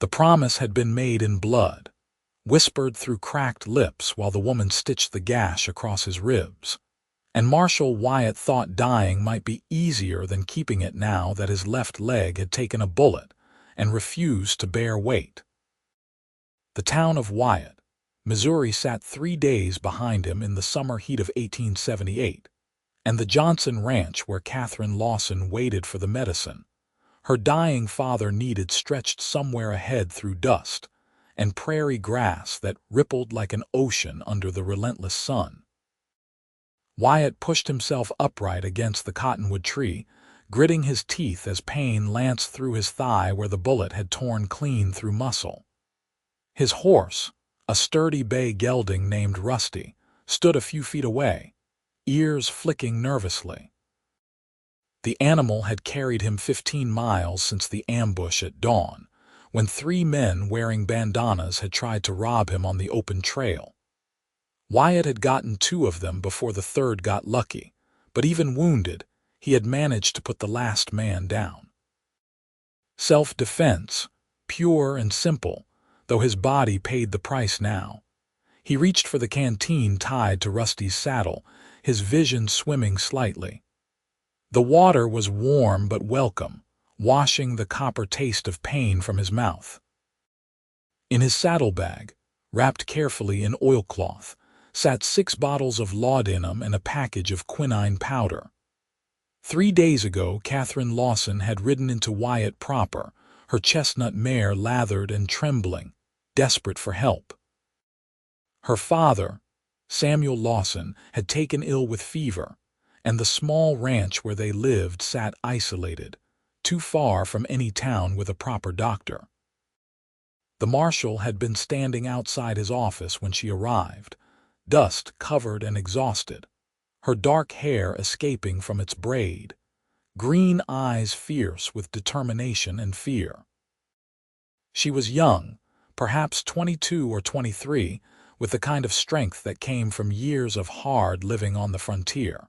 The promise had been made in blood, whispered through cracked lips while the woman stitched the gash across his ribs. And Marshal Wyatt thought dying might be easier than keeping it now that his left leg had taken a bullet and refused to bear weight. The town of Wyatt, Missouri sat 3 days behind him in the summer heat of 1878, and the Johnson Ranch where Katherine Lawson waited for the medicine. Her dying father needed stretched somewhere ahead through dust and prairie grass that rippled like an ocean under the relentless sun. Wyatt pushed himself upright against the cottonwood tree, gritting his teeth as pain lanced through his thigh where the bullet had torn clean through muscle. His horse, a sturdy bay gelding named Rusty, stood a few feet away, ears flicking nervously. The animal had carried him 15 miles since the ambush at dawn, when 3 men wearing bandanas had tried to rob him on the open trail. Wyatt had gotten 2 of them before the third got lucky, but even wounded, he had managed to put the last man down. Self-defense, pure and simple, though his body paid the price now. He reached for the canteen tied to Rusty's saddle, his vision swimming slightly. The water was warm but welcome, washing the copper taste of pain from his mouth. In his saddlebag, wrapped carefully in oilcloth, sat 6 bottles of laudanum and a package of quinine powder. 3 days ago, Katherine Lawson had ridden into Wyatt proper, her chestnut mare lathered and trembling, desperate for help. Her father, Samuel Lawson, had taken ill with fever, and the small ranch where they lived sat isolated, too far from any town with a proper doctor. The marshal had been standing outside his office when she arrived, dust-covered and exhausted, her dark hair escaping from its braid, green eyes fierce with determination and fear. She was young, perhaps 22 or 23, with the kind of strength that came from years of hard living on the frontier.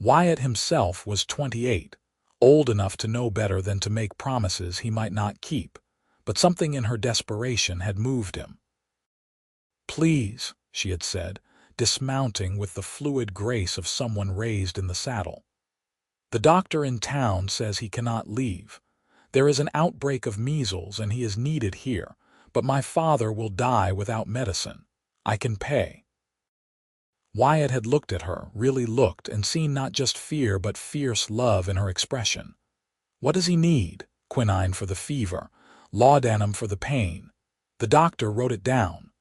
Wyatt himself was 28, old enough to know better than to make promises he might not keep, but something in her desperation had moved him. "Please," she had said, dismounting with the fluid grace of someone raised in the saddle. "The doctor in town says he cannot leave. There is an outbreak of measles and he is needed here, but my father will die without medicine. I can pay." Wyatt had looked at her, really looked, and seen not just fear but fierce love in her expression. "What does he need?" "Quinine for the fever, laudanum for the pain." The doctor wrote it down.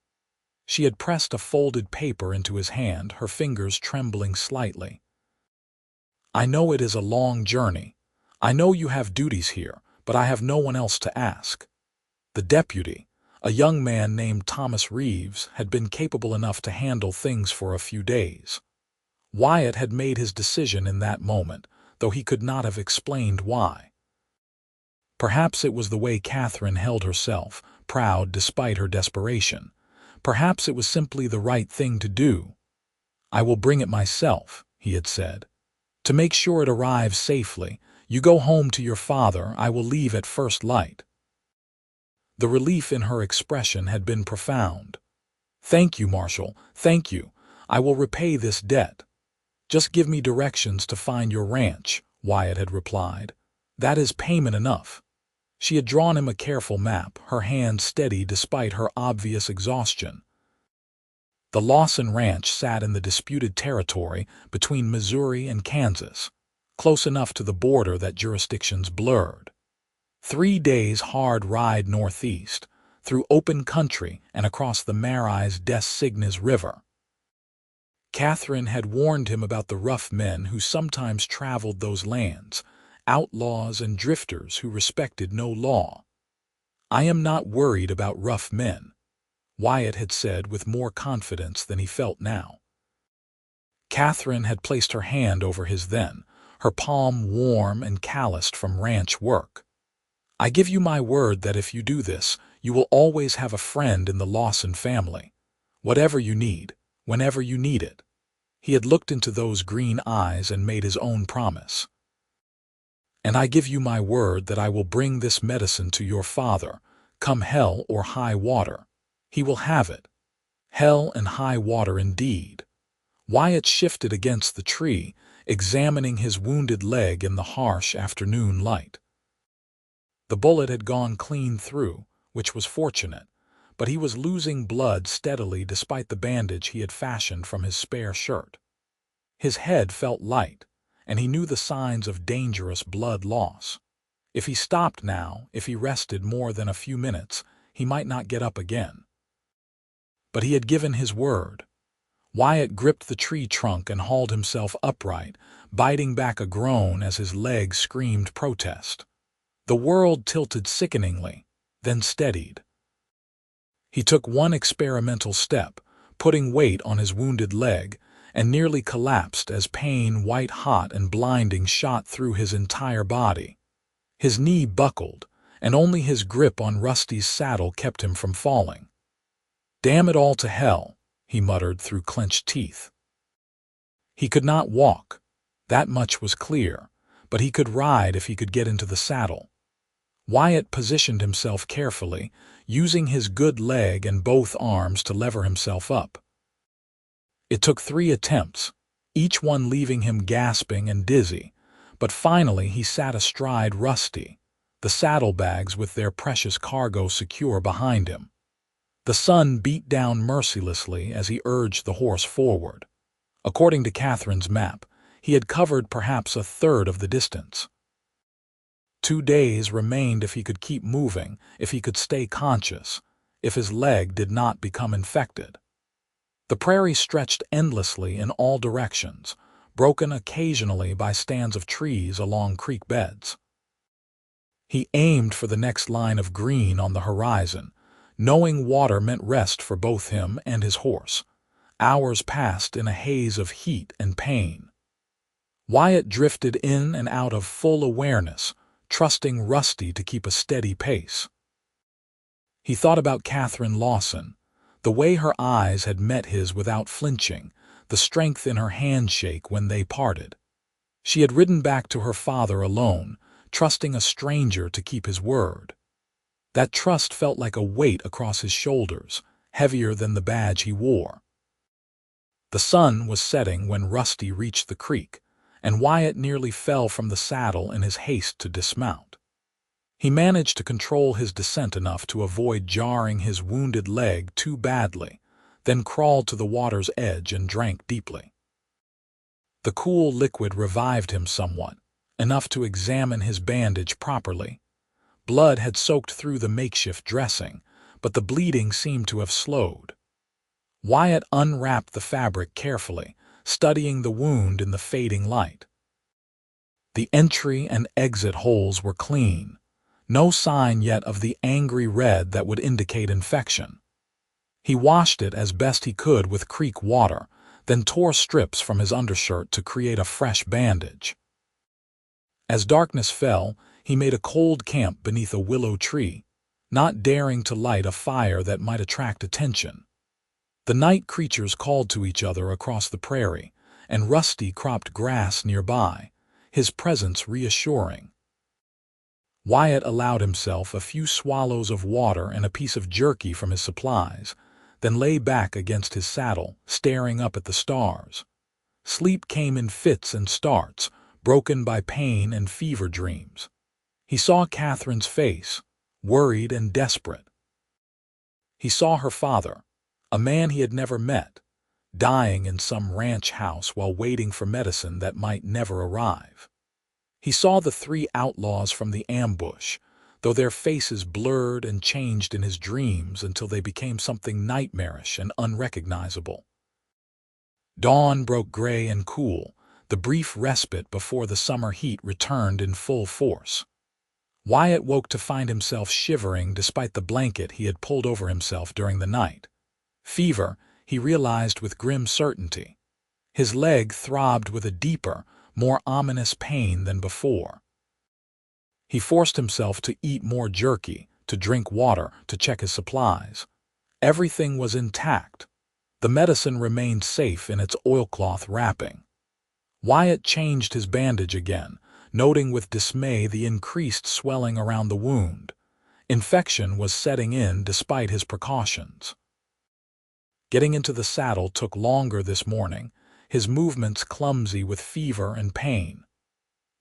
She had pressed a folded paper into his hand, her fingers trembling slightly. "I know it is a long journey. I know you have duties here, but I have no one else to ask." The deputy, a young man named Thomas Reeves, had been capable enough to handle things for a few days. Wyatt had made his decision in that moment, though he could not have explained why. Perhaps it was the way Katherine held herself, proud despite her desperation. Perhaps it was simply the right thing to do. "I will bring it myself," he had said. "To make sure it arrives safely, you go home to your father. I will leave at first light." The relief in her expression had been profound. "Thank you, Marshal, thank you. I will repay this debt." "Just give me directions to find your ranch," Wyatt had replied. "That is payment enough." She had drawn him a careful map, her hand steady despite her obvious exhaustion. The Lawson Ranch sat in the disputed territory between Missouri and Kansas, close enough to the border that jurisdictions blurred. 3 days' hard ride northeast, through open country and across the Marais des Cygnes River. Katherine had warned him about the rough men who sometimes traveled those lands, outlaws and drifters who respected no law. "I am not worried about rough men," Wyatt had said with more confidence than he felt now. Katherine had placed her hand over his then, her palm warm and calloused from ranch work. "I give you my word that if you do this, you will always have a friend in the Lawson family. Whatever you need, whenever you need it." He had looked into those green eyes and made his own promise. "And I give you my word that I will bring this medicine to your father," Come hell or high water, he will have it. Hell and high water indeed. Wyatt shifted against the tree, examining his wounded leg in the harsh afternoon light. The bullet had gone clean through, which was fortunate, but he was losing blood steadily despite the bandage he had fashioned from his spare shirt. His head felt light, and he knew the signs of dangerous blood loss. If he stopped now, if he rested more than a few minutes, he might not get up again. But he had given his word. Wyatt gripped the tree trunk and hauled himself upright, biting back a groan as his leg screamed protest. The world tilted sickeningly, then steadied. He took one experimental step, putting weight on his wounded leg, and nearly collapsed as pain, white-hot and blinding, shot through his entire body. His knee buckled, and only his grip on Rusty's saddle kept him from falling. "Damn it all to hell," he muttered through clenched teeth. He could not walk, that much was clear, but he could ride if he could get into the saddle. Wyatt positioned himself carefully, using his good leg and both arms to lever himself up. It took 3 attempts, each one leaving him gasping and dizzy, but finally he sat astride Rusty, the saddlebags with their precious cargo secure behind him. The sun beat down mercilessly as he urged the horse forward. According to Catherine's map, he had covered perhaps a third of the distance. 2 days remained if he could keep moving, if he could stay conscious, if his leg did not become infected. The prairie stretched endlessly in all directions, broken occasionally by stands of trees along creek beds. He aimed for the next line of green on the horizon, knowing water meant rest for both him and his horse. Hours passed in a haze of heat and pain. Wyatt drifted in and out of full awareness, trusting Rusty to keep a steady pace. He thought about Katherine Lawson, the way her eyes had met his without flinching, the strength in her handshake when they parted. She had ridden back to her father alone, trusting a stranger to keep his word. That trust felt like a weight across his shoulders, heavier than the badge he wore. The sun was setting when Rusty reached the creek, and Wyatt nearly fell from the saddle in his haste to dismount. He managed to control his descent enough to avoid jarring his wounded leg too badly, then crawled to the water's edge and drank deeply. The cool liquid revived him somewhat, enough to examine his bandage properly. Blood had soaked through the makeshift dressing, but the bleeding seemed to have slowed. Wyatt unwrapped the fabric carefully, studying the wound in the fading light. The entry and exit holes were clean, no sign yet of the angry red that would indicate infection. He washed it as best he could with creek water, then tore strips from his undershirt to create a fresh bandage. As darkness fell, he made a cold camp beneath a willow tree, not daring to light a fire that might attract attention. The night creatures called to each other across the prairie, and Rusty cropped grass nearby, his presence reassuring. Wyatt allowed himself a few swallows of water and a piece of jerky from his supplies, then lay back against his saddle, staring up at the stars. Sleep came in fits and starts, broken by pain and fever dreams. He saw Catherine's face, worried and desperate. He saw her father, a man he had never met, dying in some ranch house while waiting for medicine that might never arrive. He saw the 3 outlaws from the ambush, though their faces blurred and changed in his dreams until they became something nightmarish and unrecognizable. Dawn broke gray and cool, the brief respite before the summer heat returned in full force. Wyatt woke to find himself shivering despite the blanket he had pulled over himself during the night. Fever, he realized with grim certainty. His leg throbbed with a deeper, more ominous pain than before. He forced himself to eat more jerky, to drink water, to check his supplies. Everything was intact. The medicine remained safe in its oilcloth wrapping. Wyatt changed his bandage again, noting with dismay the increased swelling around the wound. Infection was setting in despite his precautions. Getting into the saddle took longer this morning, his movements clumsy with fever and pain.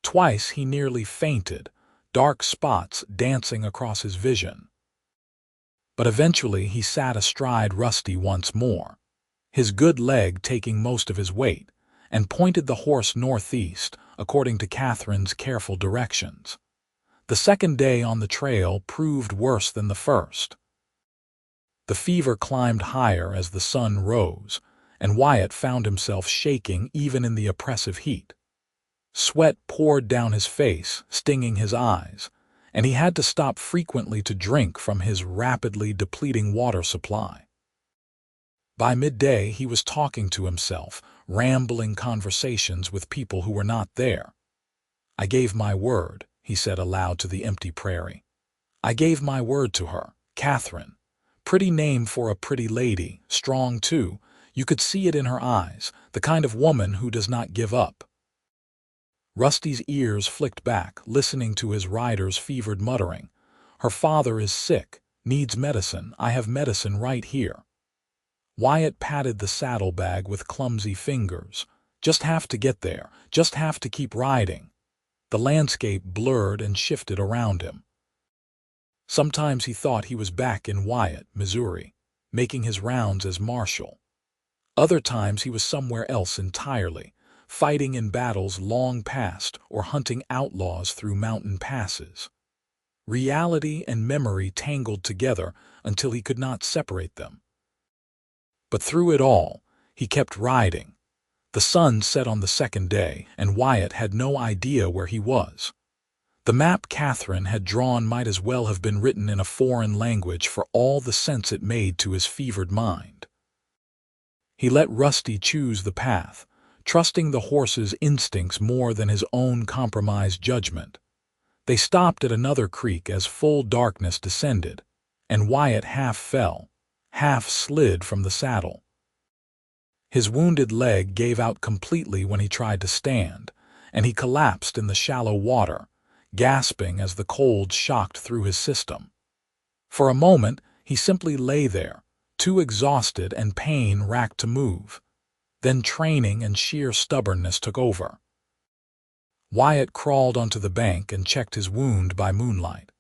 Twice he nearly fainted, dark spots dancing across his vision. But eventually he sat astride Rusty once more, his good leg taking most of his weight, and pointed the horse northeast, according to Catherine's careful directions. The second day on the trail proved worse than the first. The fever climbed higher as the sun rose, and Wyatt found himself shaking even in the oppressive heat. Sweat poured down his face, stinging his eyes, and he had to stop frequently to drink from his rapidly depleting water supply. By midday, he was talking to himself, rambling conversations with people who were not there. "I gave my word," he said aloud to the empty prairie. "I gave my word to her, Katherine. Pretty name for a pretty lady, strong too. You could see it in her eyes, the kind of woman who does not give up." Rusty's ears flicked back, listening to his rider's fevered muttering. "Her father is sick, needs medicine. I have medicine right here." Wyatt patted the saddlebag with clumsy fingers. "Just have to get there, just have to keep riding." The landscape blurred and shifted around him. Sometimes he thought he was back in Wyatt, Missouri, making his rounds as Marshal. Other times he was somewhere else entirely, fighting in battles long past or hunting outlaws through mountain passes. Reality and memory tangled together until he could not separate them. But through it all, he kept riding. The sun set on the second day, and Wyatt had no idea where he was. The map Katherine had drawn might as well have been written in a foreign language for all the sense it made to his fevered mind. He let Rusty choose the path, trusting the horse's instincts more than his own compromised judgment. They stopped at another creek as full darkness descended, and Wyatt half fell, half slid from the saddle. His wounded leg gave out completely when he tried to stand, and he collapsed in the shallow water, gasping as the cold shocked through his system. For a moment, he simply lay there, too exhausted and pain-racked to move. Then training and sheer stubbornness took over. Wyatt crawled onto the bank and checked his wound by moonlight.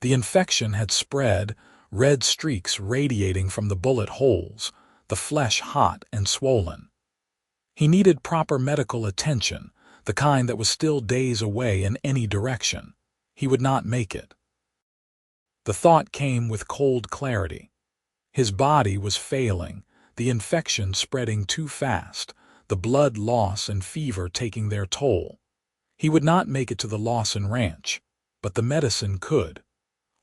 The infection had spread, red streaks radiating from the bullet holes, the flesh hot and swollen. He needed proper medical attention, the kind that was still days away in any direction. He would not make it. The thought came with cold clarity. His body was failing, the infection spreading too fast, the blood loss and fever taking their toll. He would not make it to the Lawson ranch, but the medicine could.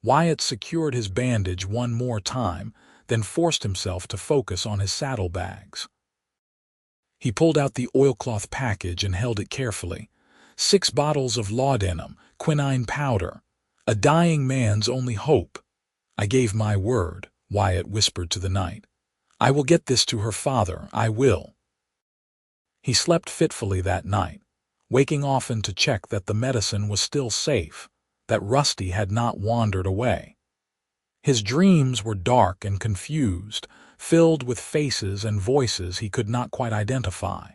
Wyatt secured his bandage one more time, then forced himself to focus on his saddlebags. He pulled out the oilcloth package and held it carefully. 6 bottles of laudanum, quinine powder. A dying man's only hope. "I gave my word," Wyatt whispered to the night. "I will get this to her father, I will." He slept fitfully that night, waking often to check that the medicine was still safe, that Rusty had not wandered away. His dreams were dark and confused, filled with faces and voices he could not quite identify.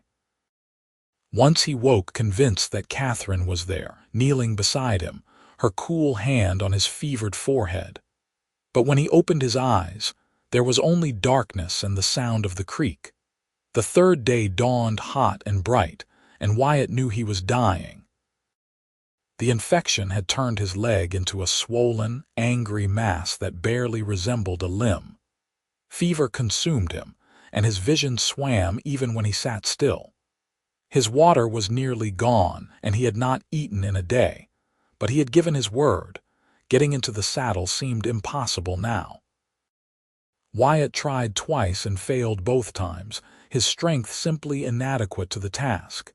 Once he woke convinced that Katherine was there, kneeling beside him, her cool hand on his fevered forehead. But when he opened his eyes, there was only darkness and the sound of the creek. The third day dawned hot and bright, and Wyatt knew he was dying. The infection had turned his leg into a swollen, angry mass that barely resembled a limb. Fever consumed him, and his vision swam even when he sat still. His water was nearly gone, and he had not eaten in a day, but he had given his word. Getting into the saddle seemed impossible now. Wyatt tried twice and failed both times, his strength simply inadequate to the task.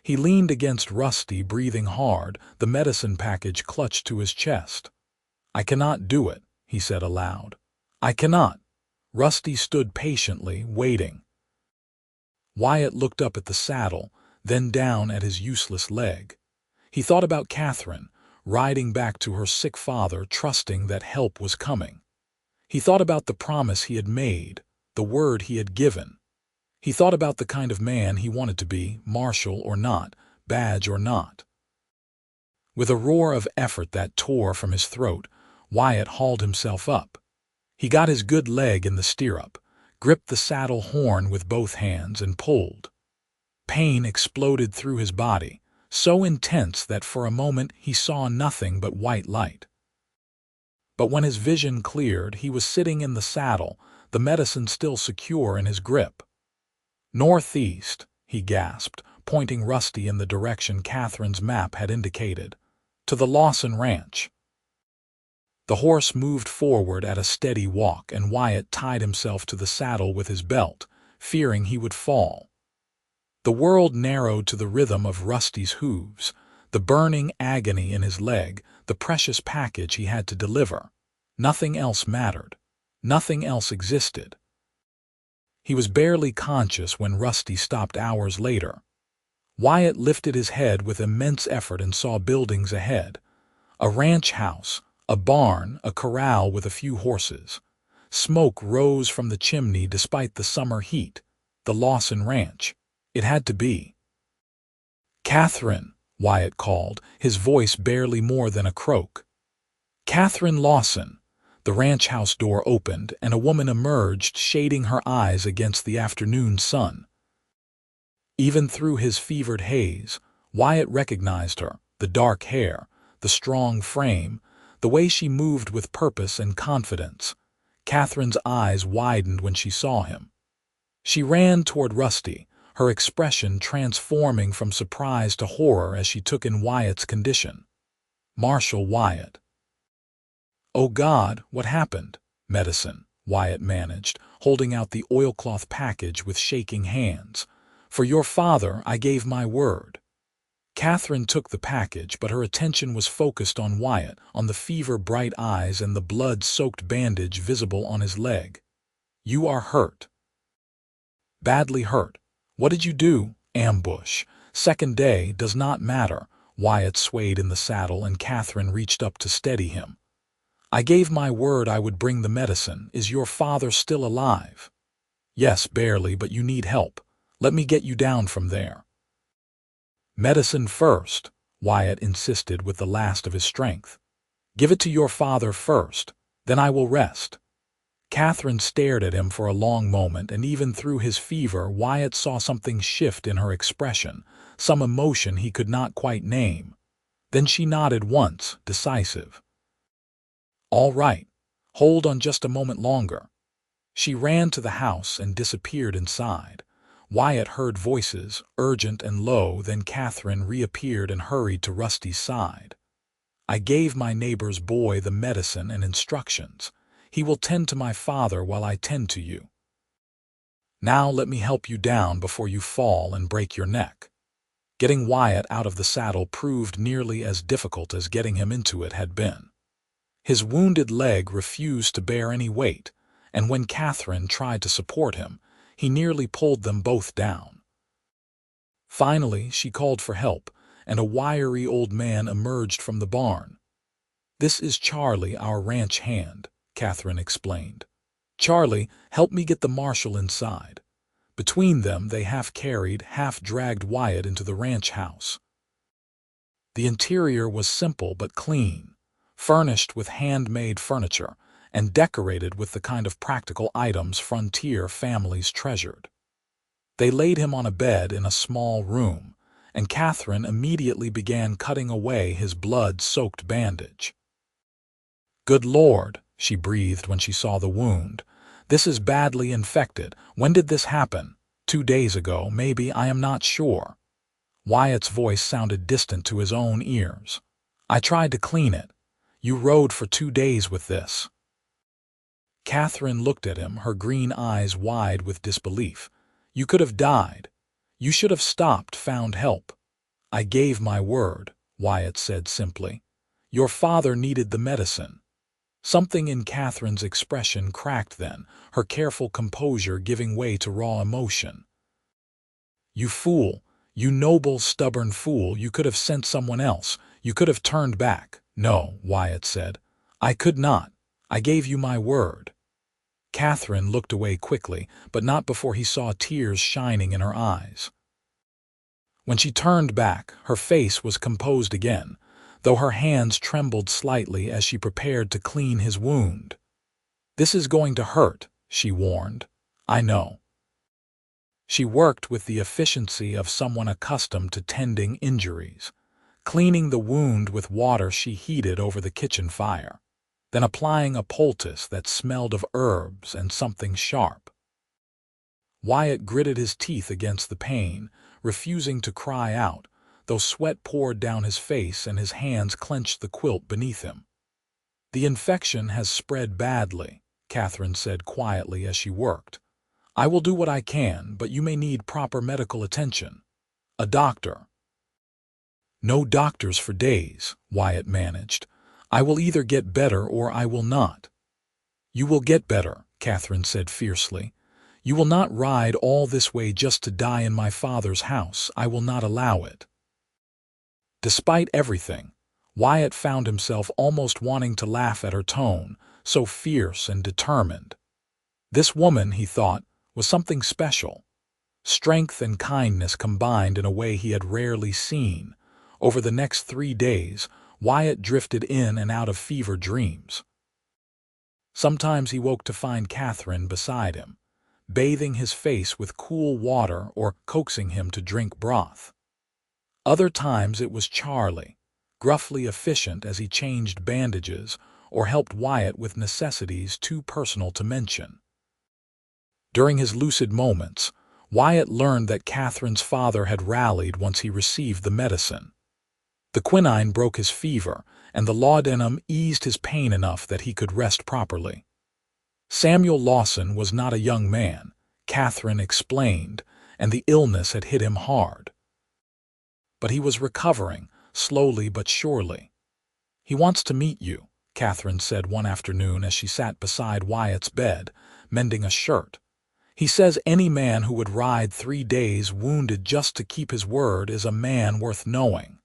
He leaned against Rusty, breathing hard, the medicine package clutched to his chest. "I cannot do it," he said aloud. "I cannot." Rusty stood patiently, waiting. Wyatt looked up at the saddle, then down at his useless leg. He thought about Katherine, riding back to her sick father, trusting that help was coming. He thought about the promise he had made, the word he had given. He thought about the kind of man he wanted to be, marshal or not, badge or not. With a roar of effort that tore from his throat, Wyatt hauled himself up. He got his good leg in the stirrup, gripped the saddle horn with both hands, and pulled. Pain exploded through his body, so intense that for a moment he saw nothing but white light. But when his vision cleared, he was sitting in the saddle, the medicine still secure in his grip. "Northeast," he gasped, pointing Rusty in the direction Katherine's map had indicated. "To the Lawson ranch." The horse moved forward at a steady walk, and Wyatt tied himself to the saddle with his belt, fearing he would fall. The world narrowed to the rhythm of Rusty's hooves, the burning agony in his leg, the precious package he had to deliver. Nothing else mattered. Nothing else existed. He was barely conscious when Rusty stopped hours later. Wyatt lifted his head with immense effort and saw buildings ahead. A ranch house, a barn, a corral with a few horses. Smoke rose from the chimney despite the summer heat. The Lawson ranch. It had to be. "Katherine," Wyatt called, his voice barely more than a croak. "Katherine Lawson." The ranch house door opened, and a woman emerged, shading her eyes against the afternoon sun. Even through his fevered haze, Wyatt recognized her, the dark hair, the strong frame, the way she moved with purpose and confidence. Katherine's eyes widened when she saw him. She ran toward Rusty, her expression transforming from surprise to horror as she took in Wyatt's condition. "Marshal Wyatt." "Oh God, what happened?" "Medicine," Wyatt managed, holding out the oilcloth package with shaking hands. "For your father, I gave my word." Katherine took the package, but her attention was focused on Wyatt, on the fever-bright eyes and the blood-soaked bandage visible on his leg. "You are hurt." "Badly hurt. What did you do?" "Ambush. Second day, does not matter." Wyatt swayed in the saddle, and Katherine reached up to steady him. "I gave my word I would bring the medicine. Is your father still alive?" "Yes, barely, but you need help. Let me get you down from there." "Medicine first," Wyatt insisted with the last of his strength. "Give it to your father first, then I will rest." Katherine stared at him for a long moment, and even through his fever, Wyatt saw something shift in her expression, some emotion he could not quite name. Then she nodded once, decisive. "All right. Hold on just a moment longer." She ran to the house and disappeared inside. Wyatt heard voices, urgent and low, then Katherine reappeared and hurried to Rusty's side. "I gave my neighbor's boy the medicine and instructions. He will tend to my father while I tend to you. Now let me help you down before you fall and break your neck." Getting Wyatt out of the saddle proved nearly as difficult as getting him into it had been. His wounded leg refused to bear any weight, and when Katherine tried to support him, he nearly pulled them both down. Finally, she called for help, and a wiry old man emerged from the barn. "This is Charlie, our ranch hand," Katherine explained. "Charlie, help me get the marshal inside." Between them, they half-carried, half-dragged Wyatt into the ranch house. The interior was simple but clean, furnished with handmade furniture, and decorated with the kind of practical items frontier families treasured. They laid him on a bed in a small room, and Katherine immediately began cutting away his blood-soaked bandage. "Good Lord," she breathed when she saw the wound. "This is badly infected. When did this happen? 2 days ago, maybe, I am not sure." Wyatt's voice sounded distant to his own ears. "I tried to clean it. You rode for 2 days with this." Katherine looked at him, her green eyes wide with disbelief. "You could have died. You should have stopped, found help." "I gave my word," Wyatt said simply. "Your father needed the medicine." Something in Katherine's expression cracked then, her careful composure giving way to raw emotion. "You fool! You noble, stubborn fool! You could have sent someone else. You could have turned back. No, Wyatt said. I could not. I gave you my word. Katherine looked away quickly, but not before he saw tears shining in her eyes. When she turned back, her face was composed again, though her hands trembled slightly as she prepared to clean his wound. This is going to hurt, she warned. I know. She worked with the efficiency of someone accustomed to tending injuries, cleaning the wound with water she heated over the kitchen fire, then applying a poultice that smelled of herbs and something sharp. Wyatt gritted his teeth against the pain, refusing to cry out, though sweat poured down his face and his hands clenched the quilt beneath him. The infection has spread badly, Katherine said quietly as she worked. I will do what I can, but you may need proper medical attention. A doctor. No doctors for days, Wyatt managed. I will either get better or I will not. You will get better, Katherine said fiercely. You will not ride all this way just to die in my father's house. I will not allow it. Despite everything, Wyatt found himself almost wanting to laugh at her tone, so fierce and determined. This woman, he thought, was something special. Strength and kindness combined in a way he had rarely seen. Over the next 3 days, Wyatt drifted in and out of fever dreams. Sometimes he woke to find Katherine beside him, bathing his face with cool water or coaxing him to drink broth. Other times it was Charlie, gruffly efficient as he changed bandages or helped Wyatt with necessities too personal to mention. During his lucid moments, Wyatt learned that Katherine's father had rallied once he received the medicine. The quinine broke his fever, and the laudanum eased his pain enough that he could rest properly. Samuel Lawson was not a young man, Katherine explained, and the illness had hit him hard. But he was recovering, slowly but surely. He wants to meet you, Katherine said one afternoon as she sat beside Wyatt's bed, mending a shirt. He says any man who would ride 3 days wounded just to keep his word is a man worth knowing.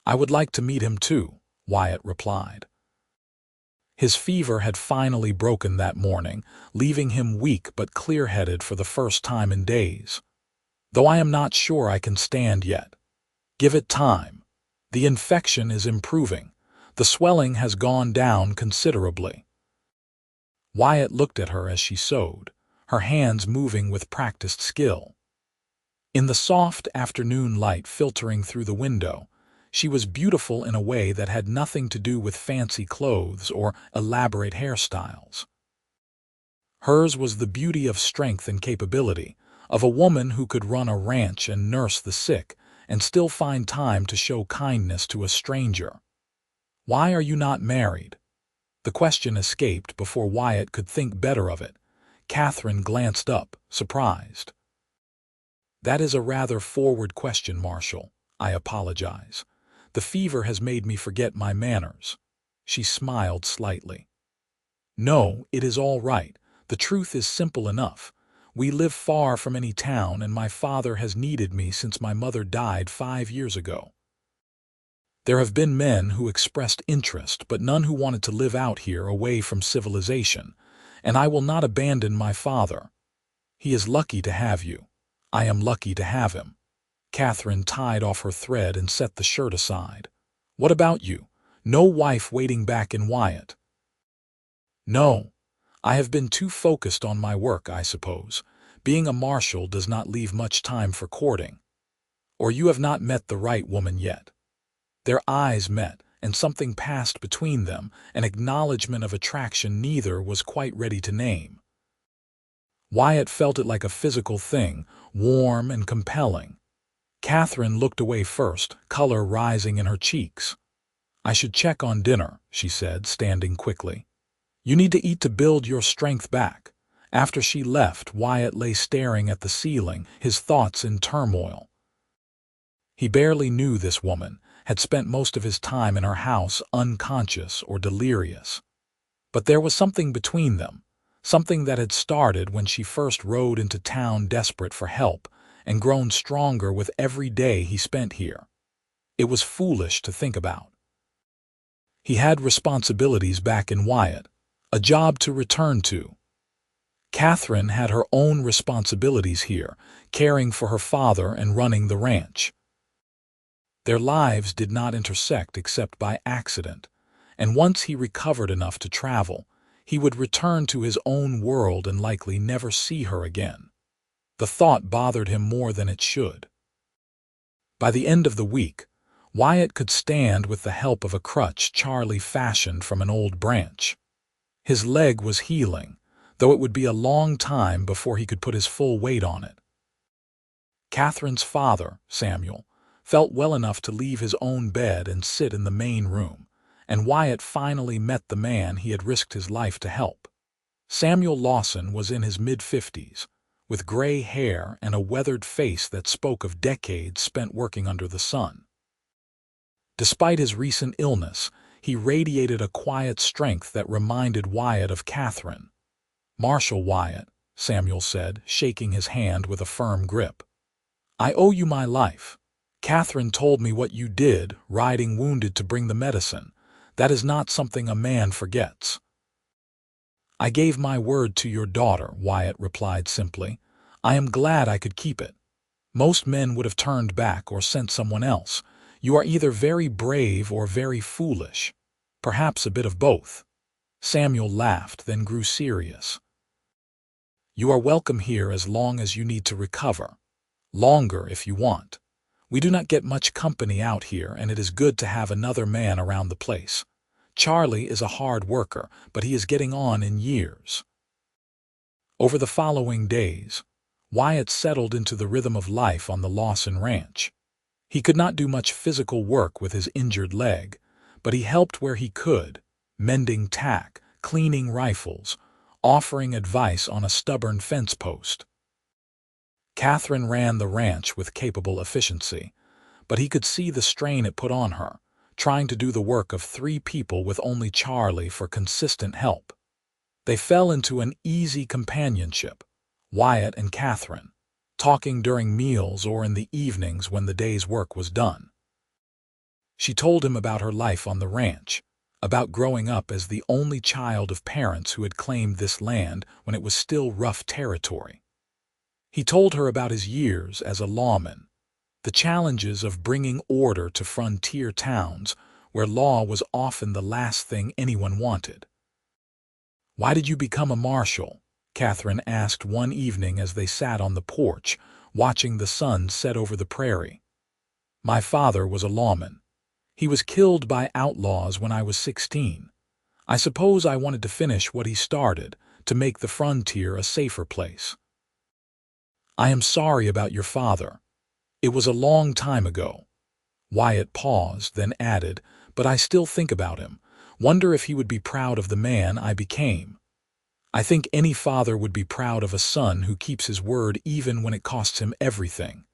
I would like to meet him too, Wyatt replied. His fever had finally broken that morning, leaving him weak but clear-headed for the first time in days. Though I am not sure I can stand yet. Give it time. The infection is improving. The swelling has gone down considerably. Wyatt looked at her as she sewed, her hands moving with practiced skill. In the soft afternoon light filtering through the window, she was beautiful in a way that had nothing to do with fancy clothes or elaborate hairstyles. Hers was the beauty of strength and capability, of a woman who could run a ranch and nurse the sick and still find time to show kindness to a stranger. Why are you not married? The question escaped before Wyatt could think better of it. Katherine glanced up, surprised. That is a rather forward question, Marshal. I apologize. The fever has made me forget my manners. She smiled slightly. No, it is all right. The truth is simple enough. We live far from any town, and my father has needed me since my mother died 5 years ago. There have been men who expressed interest, but none who wanted to live out here away from civilization, and I will not abandon my father. He is lucky to have you. I am lucky to have him. Katherine tied off her thread and set the shirt aside. What about you? No wife waiting back in Wyatt? No. I have been too focused on my work, I suppose. Being a marshal does not leave much time for courting. Or you have not met the right woman yet. Their eyes met, and something passed between them, an acknowledgement of attraction neither was quite ready to name. Wyatt felt it like a physical thing, warm and compelling. Katherine looked away first, color rising in her cheeks. I should check on dinner, she said, standing quickly. You need to eat to build your strength back. After she left, Wyatt lay staring at the ceiling, his thoughts in turmoil. He barely knew this woman, had spent most of his time in her house unconscious or delirious. But there was something between them, something that had started when she first rode into town desperate for help, and grown stronger with every day he spent here. It was foolish to think about. He had responsibilities back in Wyatt, a job to return to. Katherine had her own responsibilities here, caring for her father and running the ranch. Their lives did not intersect except by accident, and once he recovered enough to travel, he would return to his own world and likely never see her again. The thought bothered him more than it should. By the end of the week, Wyatt could stand with the help of a crutch Charlie fashioned from an old branch. His leg was healing, though it would be a long time before he could put his full weight on it. Katherine's father, Samuel, felt well enough to leave his own bed and sit in the main room, and Wyatt finally met the man he had risked his life to help. Samuel Lawson was in his mid-50s, with gray hair and a weathered face that spoke of decades spent working under the sun. Despite his recent illness, he radiated a quiet strength that reminded Wyatt of Katherine. "Marshal Wyatt," Samuel said, shaking his hand with a firm grip. "I owe you my life. Katherine told me what you did, riding wounded to bring the medicine. That is not something a man forgets." "I gave my word to your daughter," Wyatt replied simply. "I am glad I could keep it. Most men would have turned back or sent someone else. You are either very brave or very foolish. Perhaps a bit of both." Samuel laughed, then grew serious. "You are welcome here as long as you need to recover. Longer if you want. We do not get much company out here, and it is good to have another man around the place. Charlie is a hard worker, but he is getting on in years." Over the following days, Wyatt settled into the rhythm of life on the Lawson ranch. He could not do much physical work with his injured leg, but he helped where he could, mending tack, cleaning rifles, offering advice on a stubborn fence post. Katherine ran the ranch with capable efficiency, but he could see the strain it put on her, trying to do the work of 3 people with only Charlie for consistent help. They fell into an easy companionship, Wyatt and Katherine, talking during meals or in the evenings when the day's work was done. She told him about her life on the ranch, about growing up as the only child of parents who had claimed this land when it was still rough territory. He told her about his years as a lawman, the challenges of bringing order to frontier towns where law was often the last thing anyone wanted. "Why did you become a marshal?" Katherine asked one evening as they sat on the porch, watching the sun set over the prairie. "My father was a lawman. He was killed by outlaws when I was 16. I suppose I wanted to finish what he started, to make the frontier a safer place." "I am sorry about your father. It was a long time ago." Wyatt paused, then added, "But I still think about him, wonder if he would be proud of the man I became. I think any father would be proud of a son who keeps his word even when it costs him everything."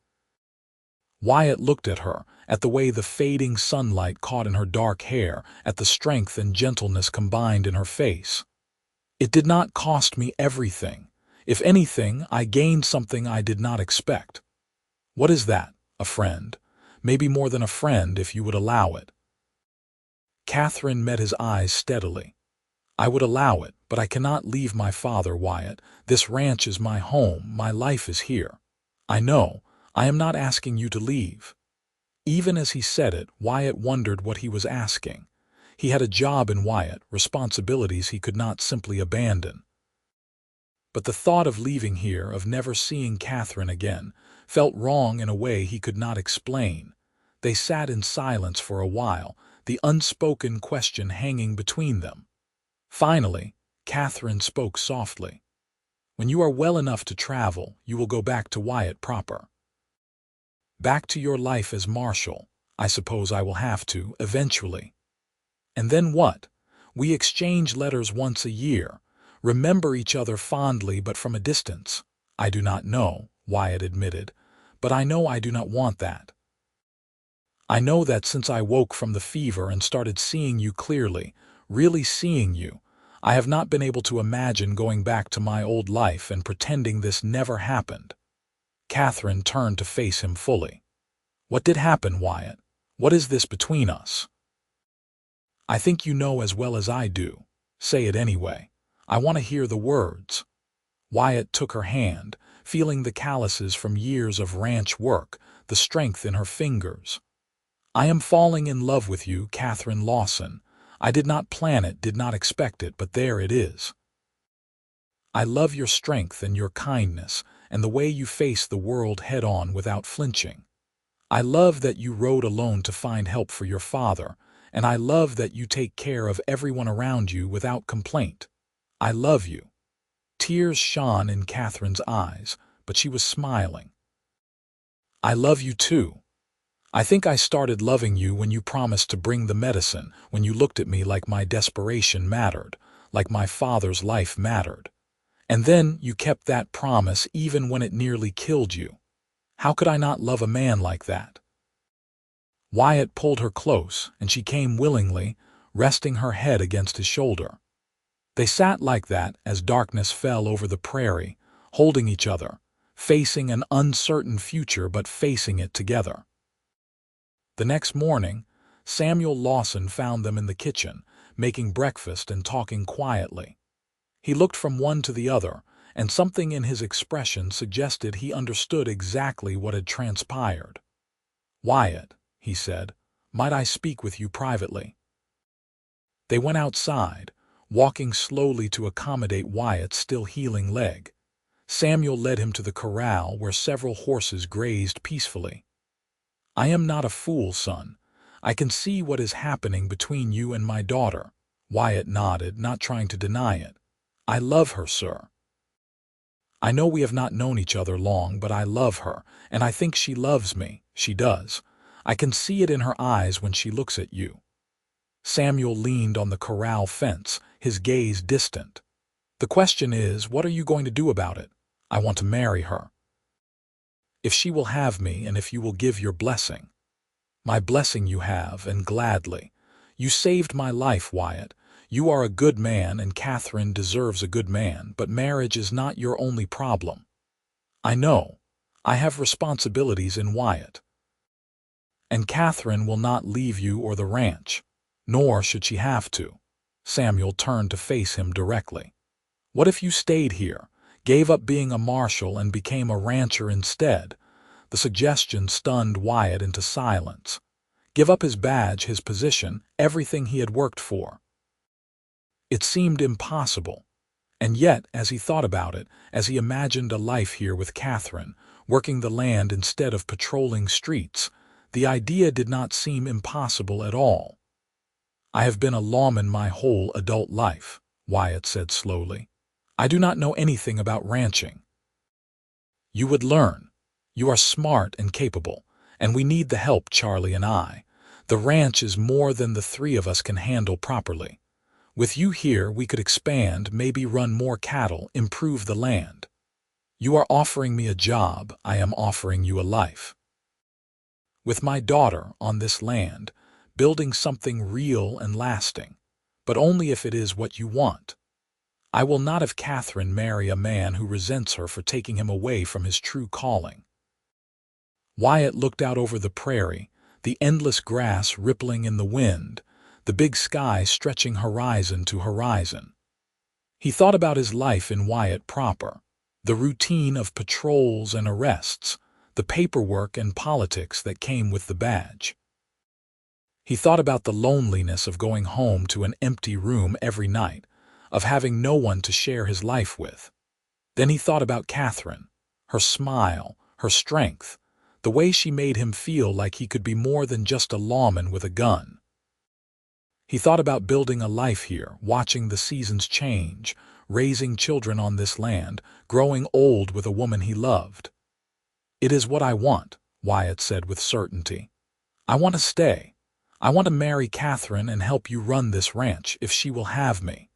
Wyatt looked at her, at the way the fading sunlight caught in her dark hair, at the strength and gentleness combined in her face. "It did not cost me everything. If anything, I gained something I did not expect." "What is that?" "A friend. Maybe more than a friend if you would allow it." Katherine met his eyes steadily. "I would allow it, but I cannot leave my father, Wyatt. This ranch is my home, my life is here. I know, I am not asking you to leave." Even as he said it, Wyatt wondered what he was asking. He had a job in Wyatt, responsibilities he could not simply abandon. But the thought of leaving here, of never seeing Katherine again, felt wrong in a way he could not explain. They sat in silence for a while, the unspoken question hanging between them. Finally, Katherine spoke softly. "When you are well enough to travel, you will go back to Wyatt proper. Back to your life as marshal. I suppose I will have to, eventually." "And then what?" "We exchange letters once a year. Remember each other fondly but from a distance." "I do not know," Wyatt admitted, "but I know I do not want that. I know that since I woke from the fever and started seeing you clearly, really seeing you, I have not been able to imagine going back to my old life and pretending this never happened." Katherine turned to face him fully. "What did happen, Wyatt? What is this between us? I think you know as well as I do. Say it anyway. I want to hear the words. Wyatt took her hand, feeling the calluses from years of ranch work, the strength in her fingers. I am falling in love with you, Katherine Lawson. I did not plan it, did not expect it, but there it is. I love your strength and your kindness, and the way you face the world head-on without flinching. I love that you rode alone to find help for your father, and I love that you take care of everyone around you without complaint. I love you. Tears shone in Katherine's eyes, but she was smiling. I love you too. I think I started loving you when you promised to bring the medicine, when you looked at me like my desperation mattered, like my father's life mattered. And then you kept that promise even when it nearly killed you. How could I not love a man like that? Wyatt pulled her close, and she came willingly, resting her head against his shoulder. They sat like that as darkness fell over the prairie, holding each other, facing an uncertain future but facing it together. The next morning, Samuel Lawson found them in the kitchen, making breakfast and talking quietly. He looked from one to the other, and something in his expression suggested he understood exactly what had transpired. "Wyatt," he said, "might I speak with you privately?" They went outside, walking slowly to accommodate Wyatt's still healing leg. Samuel led him to the corral where several horses grazed peacefully. "I am not a fool, son. I can see what is happening between you and my daughter." Wyatt nodded, not trying to deny it. "I love her, sir. I know we have not known each other long, but I love her, and I think she loves me. She does. I can see it in her eyes when she looks at you." Samuel leaned on the corral fence, his gaze distant. "The question is, what are you going to do about it? I want to marry her. If she will have me, and if you will give your blessing." "My blessing you have, and gladly. You saved my life, Wyatt. You are a good man, and Katherine deserves a good man, but marriage is not your only problem." "I know. I have responsibilities in Wyatt. And Katherine will not leave you or the ranch, nor should she have to." Samuel turned to face him directly. "What if you stayed here, gave up being a marshal and became a rancher instead?" The suggestion stunned Wyatt into silence. Give up his badge, his position, everything he had worked for. It seemed impossible. And yet, as he thought about it, as he imagined a life here with Katherine, working the land instead of patrolling streets, the idea did not seem impossible at all. "I have been a lawman my whole adult life," Wyatt said slowly. "I do not know anything about ranching." "You would learn. You are smart and capable, and we need the help, Charlie and I. The ranch is more than the three of us can handle properly. With you here, we could expand, maybe run more cattle, improve the land. You are offering me a job, I am offering you a life. With my daughter on this land, building something real and lasting, but only if it is what you want. I will not have Katherine marry a man who resents her for taking him away from his true calling." Wyatt looked out over the prairie, the endless grass rippling in the wind, the big sky stretching horizon to horizon. He thought about his life in Wyatt proper, the routine of patrols and arrests, the paperwork and politics that came with the badge. He thought about the loneliness of going home to an empty room every night, of having no one to share his life with. Then he thought about Katherine, her smile, her strength, the way she made him feel like he could be more than just a lawman with a gun. He thought about building a life here, watching the seasons change, raising children on this land, growing old with a woman he loved. "It is what I want," Wyatt said with certainty. "I want to stay. I want to marry Katherine and help you run this ranch if she will have me."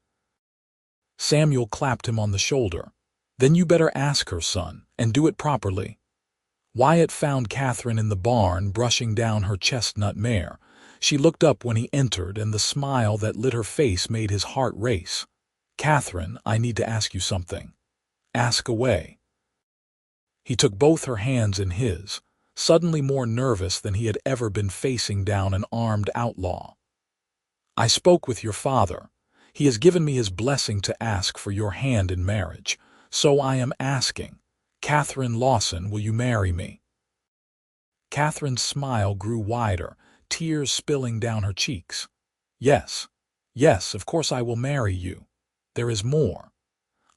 Samuel clapped him on the shoulder. "Then you better ask her, son, and do it properly." Wyatt found Katherine in the barn brushing down her chestnut mare. She looked up when he entered, and the smile that lit her face made his heart race. "Katherine, I need to ask you something." "Ask away." He took both her hands in his, suddenly more nervous than he had ever been facing down an armed outlaw. "I spoke with your father. He has given me his blessing to ask for your hand in marriage. So I am asking, Katherine Lawson, will you marry me?" Katherine's smile grew wider, tears spilling down her cheeks. "Yes, yes, of course I will marry you. There is more.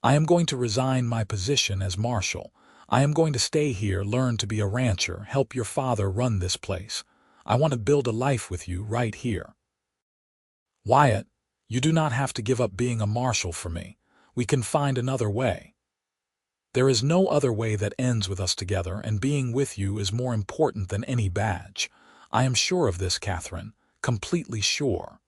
I am going to resign my position as marshal. I am going to stay here, learn to be a rancher, help your father run this place. I want to build a life with you right here." "Wyatt, you do not have to give up being a marshal for me. We can find another way." "There is no other way that ends with us together, and being with you is more important than any badge. I am sure of this, Katherine, completely sure."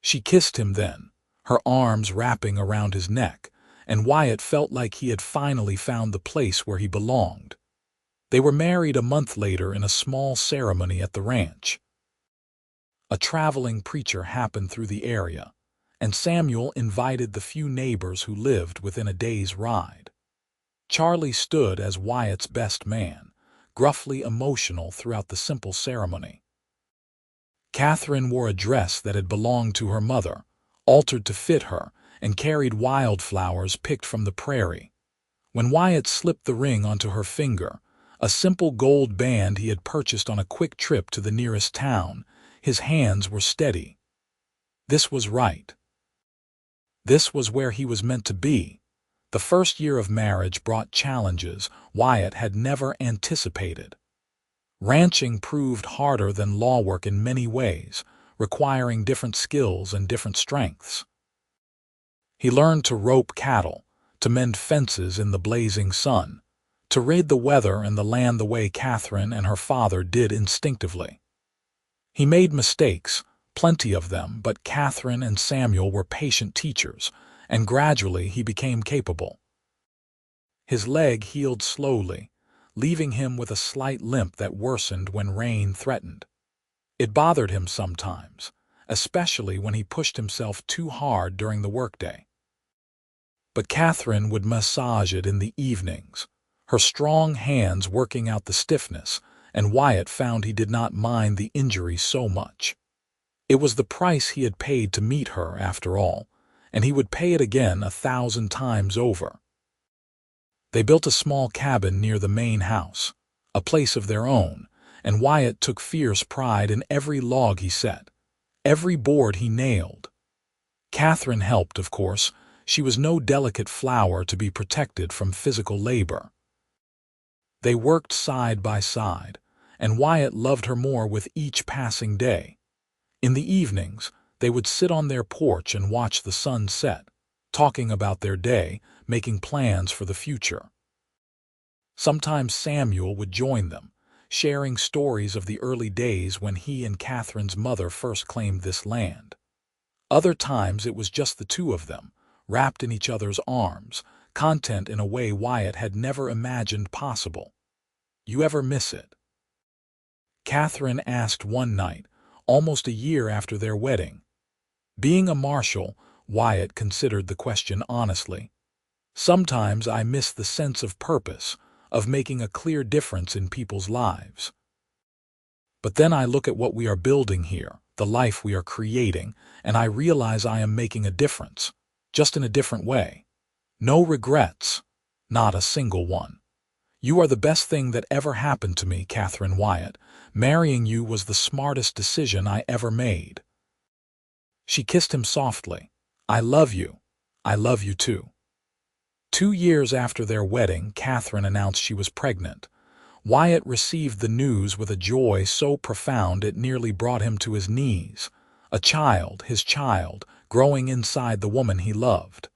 She kissed him then, her arms wrapping around his neck, and Wyatt felt like he had finally found the place where he belonged. They were married a month later in a small ceremony at the ranch. A traveling preacher happened through the area, and Samuel invited the few neighbors who lived within a day's ride. Charlie stood as Wyatt's best man, gruffly emotional throughout the simple ceremony. Katherine wore a dress that had belonged to her mother, altered to fit her, and carried wildflowers picked from the prairie. When Wyatt slipped the ring onto her finger, a simple gold band he had purchased on a quick trip to the nearest town, his hands were steady. This was right. This was where he was meant to be. The first year of marriage brought challenges Wyatt had never anticipated. Ranching proved harder than law work in many ways, requiring different skills and different strengths. He learned to rope cattle, to mend fences in the blazing sun, to read the weather and the land the way Katherine and her father did instinctively. He made mistakes, plenty of them, but Katherine and Samuel were patient teachers, and gradually he became capable. His leg healed slowly, leaving him with a slight limp that worsened when rain threatened. It bothered him sometimes, especially when he pushed himself too hard during the workday. But Katherine would massage it in the evenings, her strong hands working out the stiffness, and Wyatt found he did not mind the injury so much. It was the price he had paid to meet her, after all, and he would pay it again 1,000 times over. They built a small cabin near the main house, a place of their own, and Wyatt took fierce pride in every log he set, every board he nailed. Katherine helped, of course. She was no delicate flower to be protected from physical labor. They worked side by side, and Wyatt loved her more with each passing day. In the evenings, they would sit on their porch and watch the sun set, talking about their day, making plans for the future. Sometimes Samuel would join them, sharing stories of the early days when he and Katherine's mother first claimed this land. Other times it was just the two of them, wrapped in each other's arms, content in a way Wyatt had never imagined possible. "You ever miss it?" Katherine asked one night, almost a year after their wedding. Being a marshal, Wyatt considered the question honestly. "Sometimes I miss the sense of purpose, of making a clear difference in people's lives. But then I look at what we are building here, the life we are creating, and I realize I am making a difference, just in a different way. No regrets, not a single one. You are the best thing that ever happened to me, Katherine Wyatt. Marrying you was the smartest decision I ever made." She kissed him softly. "I love you. I love you too." 2 years after their wedding, Katherine announced she was pregnant. Wyatt received the news with a joy so profound it nearly brought him to his knees. A child, his child, growing inside the woman he loved.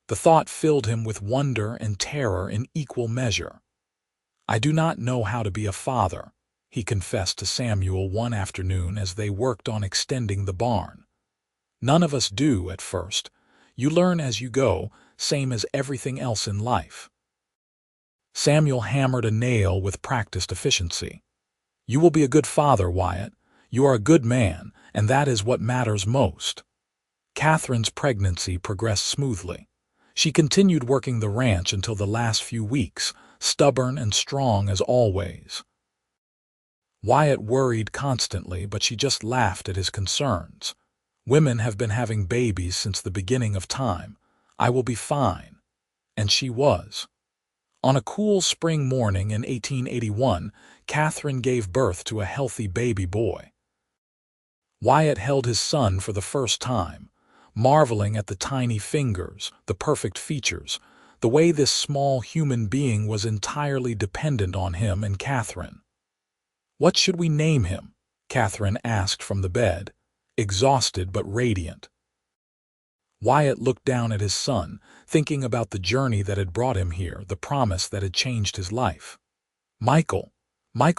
The thought filled him with wonder and terror in equal measure. "I do not know how to be a father," he confessed to Samuel one afternoon as they worked on extending the barn. "None of us do at first. You learn as you go, same as everything else in life." Samuel hammered a nail with practiced efficiency. "You will be a good father, Wyatt. You are a good man, and that is what matters most." Katherine's pregnancy progressed smoothly. She continued working the ranch until the last few weeks, stubborn and strong as always. Wyatt worried constantly, but she just laughed at his concerns. Women have been having babies since the beginning of time. I will be fine. And she was. On a cool spring morning in 1881, Katherine gave birth to a healthy baby boy. Wyatt held his son for the first time, marveling at the tiny fingers, the perfect features, the way this small human being was entirely dependent on him and Katherine. "What should we name him?" Katherine asked from the bed, exhausted but radiant. Wyatt looked down at his son, thinking about the journey that had brought him here, the promise that had changed his life. Michael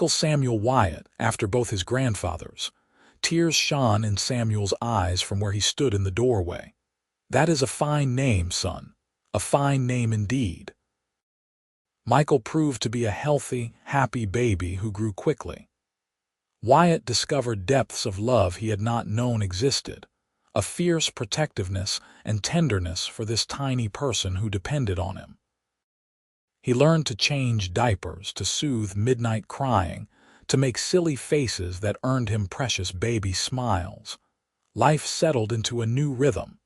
Samuel Wyatt, after both his grandfathers. Tears shone in Samuel's eyes from where he stood in the doorway. "That is a fine name, son. A fine name indeed." Michael proved to be a healthy, happy baby who grew quickly. Wyatt discovered depths of love he had not known existed, a fierce protectiveness and tenderness for this tiny person who depended on him. He learned to change diapers, to soothe midnight crying, to make silly faces that earned him precious baby smiles. Life settled into a new rhythm.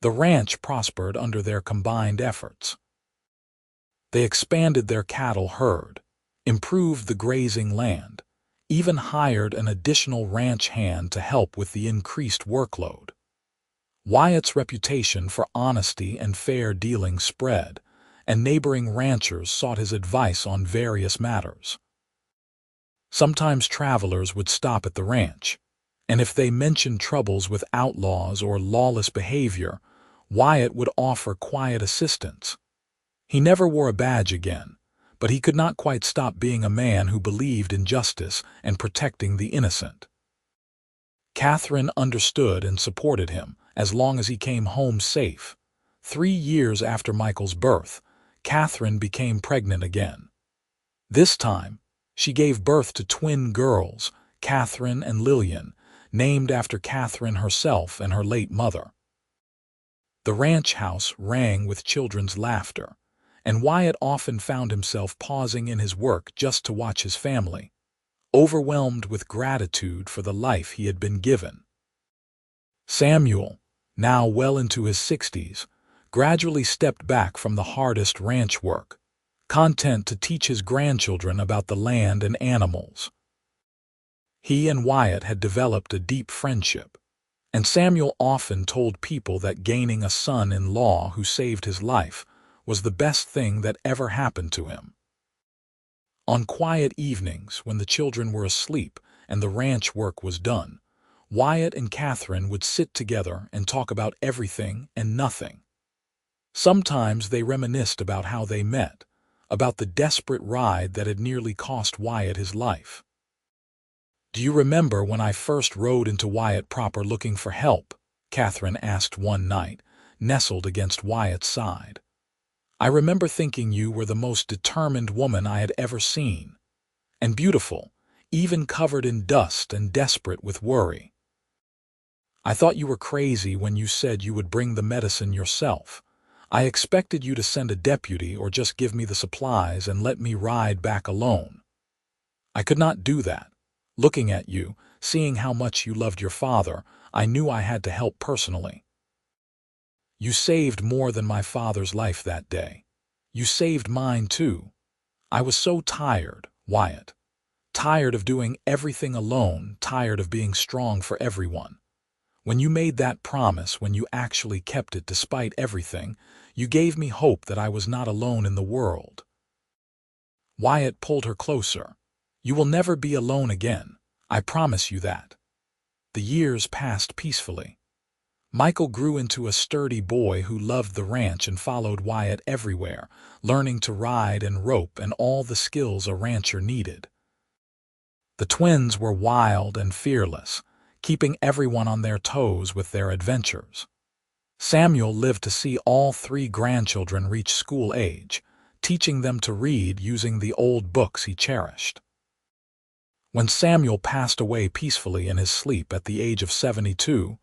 The ranch prospered under their combined efforts. They expanded their cattle herd, improved the grazing land, even hired an additional ranch hand to help with the increased workload. Wyatt's reputation for honesty and fair dealing spread, and neighboring ranchers sought his advice on various matters. Sometimes travelers would stop at the ranch, and if they mentioned troubles with outlaws or lawless behavior, Wyatt would offer quiet assistance. He never wore a badge again, but he could not quite stop being a man who believed in justice and protecting the innocent. Katherine understood and supported him as long as he came home safe. 3 years after Michael's birth, Katherine became pregnant again. This time, she gave birth to twin girls, Katherine and Lillian, named after Katherine herself and her late mother. The ranch house rang with children's laughter, and Wyatt often found himself pausing in his work just to watch his family, overwhelmed with gratitude for the life he had been given. Samuel, now well into his 60s, gradually stepped back from the hardest ranch work, content to teach his grandchildren about the land and animals. He and Wyatt had developed a deep friendship, and Samuel often told people that gaining a son-in-law who saved his life was the best thing that ever happened to him. On quiet evenings, when the children were asleep and the ranch work was done, Wyatt and Katherine would sit together and talk about everything and nothing. Sometimes they reminisced about how they met, about the desperate ride that had nearly cost Wyatt his life. "Do you remember when I first rode into Wyatt proper looking for help?" Katherine asked one night, nestled against Wyatt's side. "I remember thinking you were the most determined woman I had ever seen, and beautiful, even covered in dust and desperate with worry. I thought you were crazy when you said you would bring the medicine yourself. I expected you to send a deputy or just give me the supplies and let me ride back alone. I could not do that. Looking at you, seeing how much you loved your father, I knew I had to help personally. You saved more than my father's life that day. You saved mine too. I was so tired, Wyatt. Tired of doing everything alone, tired of being strong for everyone. When you made that promise, when you actually kept it despite everything, you gave me hope that I was not alone in the world." Wyatt pulled her closer. "You will never be alone again. I promise you that." The years passed peacefully. Michael grew into a sturdy boy who loved the ranch and followed Wyatt everywhere, learning to ride and rope and all the skills a rancher needed. The twins were wild and fearless, keeping everyone on their toes with their adventures. Samuel lived to see all 3 grandchildren reach school age, teaching them to read using the old books he cherished. When Samuel passed away peacefully in his sleep at the age of 72,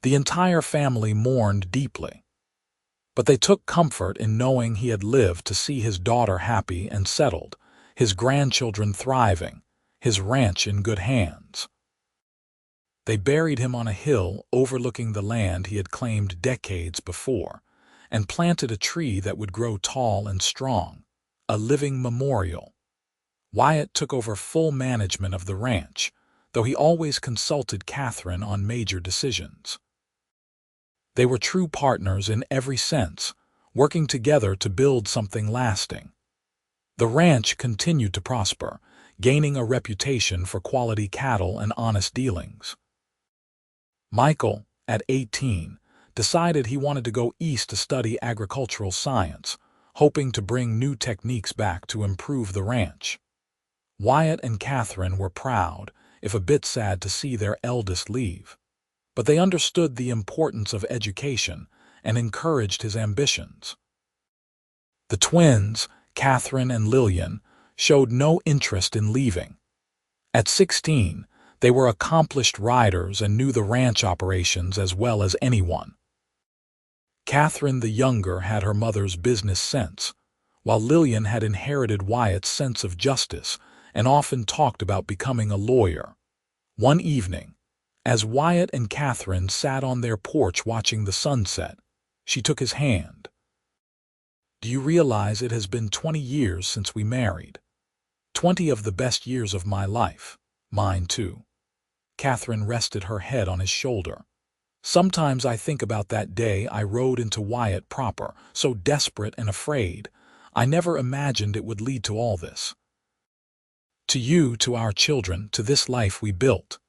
the entire family mourned deeply. But they took comfort in knowing he had lived to see his daughter happy and settled, his grandchildren thriving, his ranch in good hands. They buried him on a hill overlooking the land he had claimed decades before, and planted a tree that would grow tall and strong, a living memorial. Wyatt took over full management of the ranch, though he always consulted Katherine on major decisions. They were true partners in every sense, working together to build something lasting. The ranch continued to prosper, gaining a reputation for quality cattle and honest dealings. Michael, at 18, decided he wanted to go east to study agricultural science, hoping to bring new techniques back to improve the ranch. Wyatt and Katherine were proud, if a bit sad to see their eldest leave. But they understood the importance of education and encouraged his ambitions. The twins, Katherine and Lillian, showed no interest in leaving. At 16, they were accomplished riders and knew the ranch operations as well as anyone. Katherine the younger had her mother's business sense, while Lillian had inherited Wyatt's sense of justice and often talked about becoming a lawyer. One evening, as Wyatt and Katherine sat on their porch watching the sunset, she took his hand. "Do you realize it has been 20 years since we married? 20 of the best years of my life. Mine too." Katherine rested her head on his shoulder. "Sometimes I think about that day I rode into Wyatt proper, so desperate and afraid. I never imagined it would lead to all this. To you, to our children, to this life we built.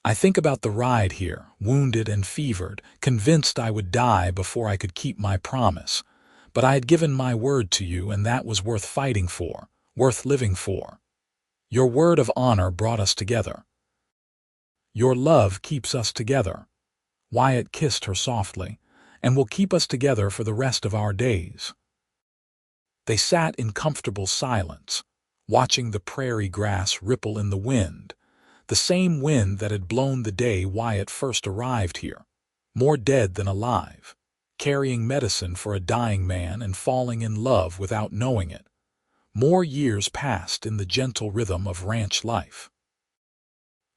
I think about the ride here, wounded and fevered, convinced I would die before I could keep my promise. But I had given my word to you, and that was worth fighting for, worth living for. Your word of honor brought us together. Your love keeps us together." Wyatt kissed her softly, "and will keep us together for the rest of our days." They sat in comfortable silence, watching the prairie grass ripple in the wind, the same wind that had blown the day Wyatt first arrived here, more dead than alive, carrying medicine for a dying man and falling in love without knowing it. More years passed in the gentle rhythm of ranch life.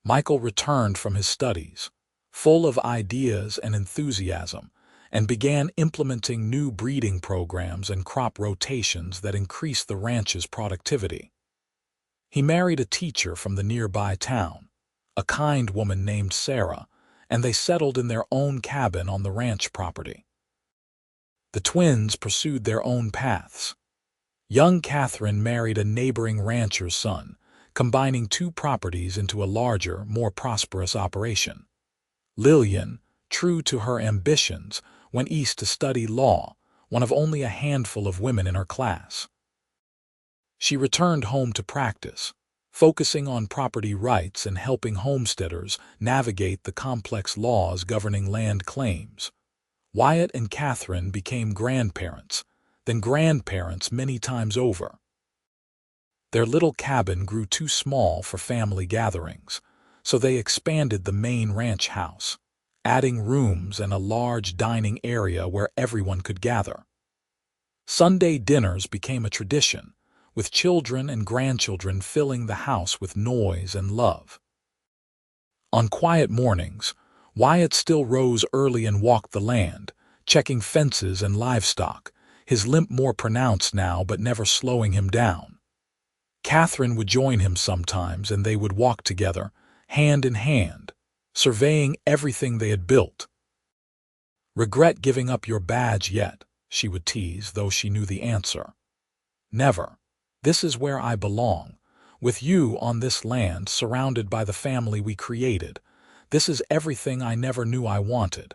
Michael returned from his studies, full of ideas and enthusiasm, and began implementing new breeding programs and crop rotations that increased the ranch's productivity. He married a teacher from the nearby town, a kind woman named Sarah, and they settled in their own cabin on the ranch property. The twins pursued their own paths. Young Katherine married a neighboring rancher's son, combining two properties into a larger, more prosperous operation. Lillian, true to her ambitions, went east to study law, one of only a handful of women in her class. She returned home to practice, focusing on property rights and helping homesteaders navigate the complex laws governing land claims. Wyatt and Katherine became grandparents, then grandparents many times over. Their little cabin grew too small for family gatherings, so they expanded the main ranch house, adding rooms and a large dining area where everyone could gather. Sunday dinners became a tradition, with children and grandchildren filling the house with noise and love. On quiet mornings, Wyatt still rose early and walked the land, checking fences and livestock, his limp more pronounced now but never slowing him down. Katherine would join him sometimes, and they would walk together, hand in hand, surveying everything they had built. "Regret giving up your badge yet?" she would tease, though she knew the answer. "Never. This is where I belong, with you on this land, surrounded by the family we created. This is everything I never knew I wanted."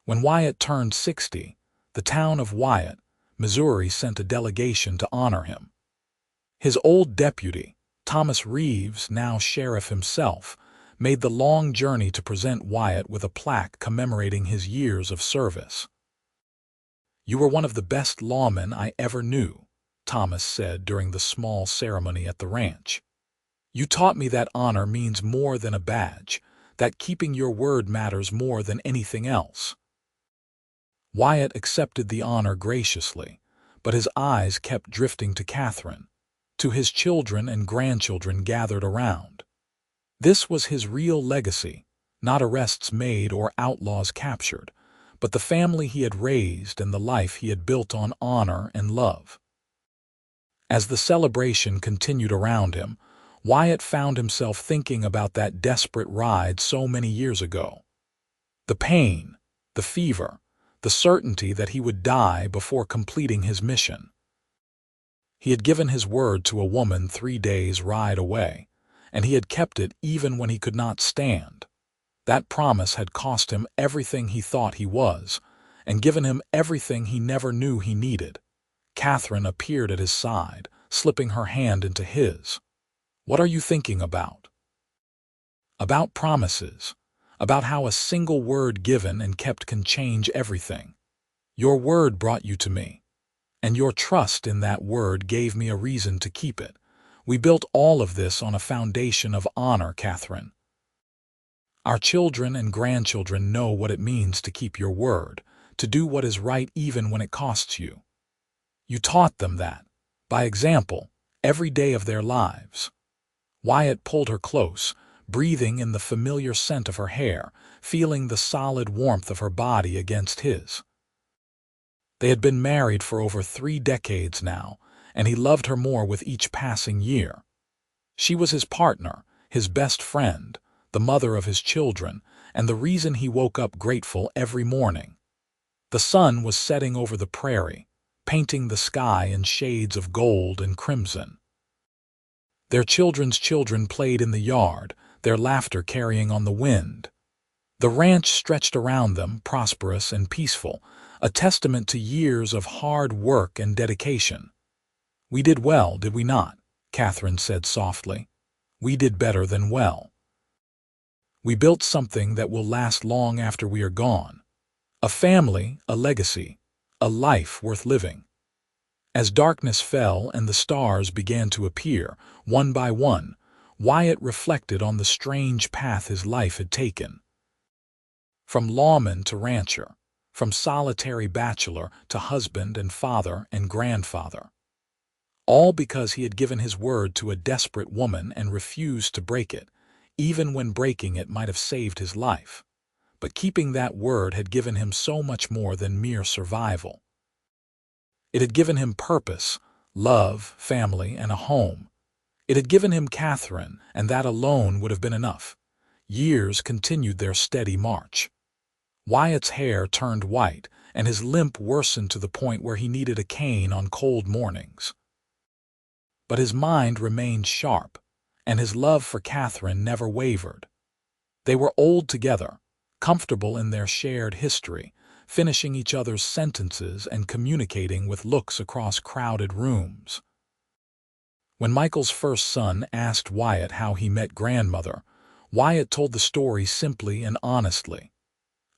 When Wyatt turned 60, the town of Wyatt, Missouri, sent a delegation to honor him. His old deputy, Thomas Reeves, now sheriff himself, made the long journey to present Wyatt with a plaque commemorating his years of service. "You were one of the best lawmen I ever knew," Thomas said during the small ceremony at the ranch. "You taught me that honor means more than a badge, that keeping your word matters more than anything else." Wyatt accepted the honor graciously, but his eyes kept drifting to Katherine, to his children and grandchildren gathered around. This was his real legacy, not arrests made or outlaws captured, but the family he had raised and the life he had built on honor and love. As the celebration continued around him, Wyatt found himself thinking about that desperate ride so many years ago. The pain, the fever, the certainty that he would die before completing his mission. He had given his word to a woman 3 days' ride away, and he had kept it even when he could not stand. That promise had cost him everything he thought he was, and given him everything he never knew he needed. Katherine appeared at his side, slipping her hand into his. "What are you thinking about?" "About promises. About how a single word given and kept can change everything. Your word brought you to me, and your trust in that word gave me a reason to keep it. We built all of this on a foundation of honor, Katherine. Our children and grandchildren know what it means to keep your word, to do what is right even when it costs you. You taught them that, by example, every day of their lives." Wyatt pulled her close, breathing in the familiar scent of her hair, feeling the solid warmth of her body against his. They had been married for over 3 decades now, and he loved her more with each passing year. She was his partner, his best friend, the mother of his children, and the reason he woke up grateful every morning. The sun was setting over the prairie, painting the sky in shades of gold and crimson. Their children's children played in the yard, their laughter carrying on the wind. The ranch stretched around them, prosperous and peaceful, a testament to years of hard work and dedication. "We did well, did we not?" Katherine said softly. "We did better than well. We built something that will last long after we are gone. A family, a legacy, a life worth living." As darkness fell and the stars began to appear, one by one, Wyatt reflected on the strange path his life had taken. From lawman to rancher, from solitary bachelor to husband and father and grandfather. All because he had given his word to a desperate woman and refused to break it, even when breaking it might have saved his life. But keeping that word had given him so much more than mere survival. It had given him purpose, love, family, and a home. It had given him Katherine, and that alone would have been enough. Years continued their steady march. Wyatt's hair turned white, and his limp worsened to the point where he needed a cane on cold mornings. But his mind remained sharp, and his love for Katherine never wavered. They were old together, comfortable in their shared history, finishing each other's sentences and communicating with looks across crowded rooms. When Michael's first son asked Wyatt how he met grandmother, Wyatt told the story simply and honestly.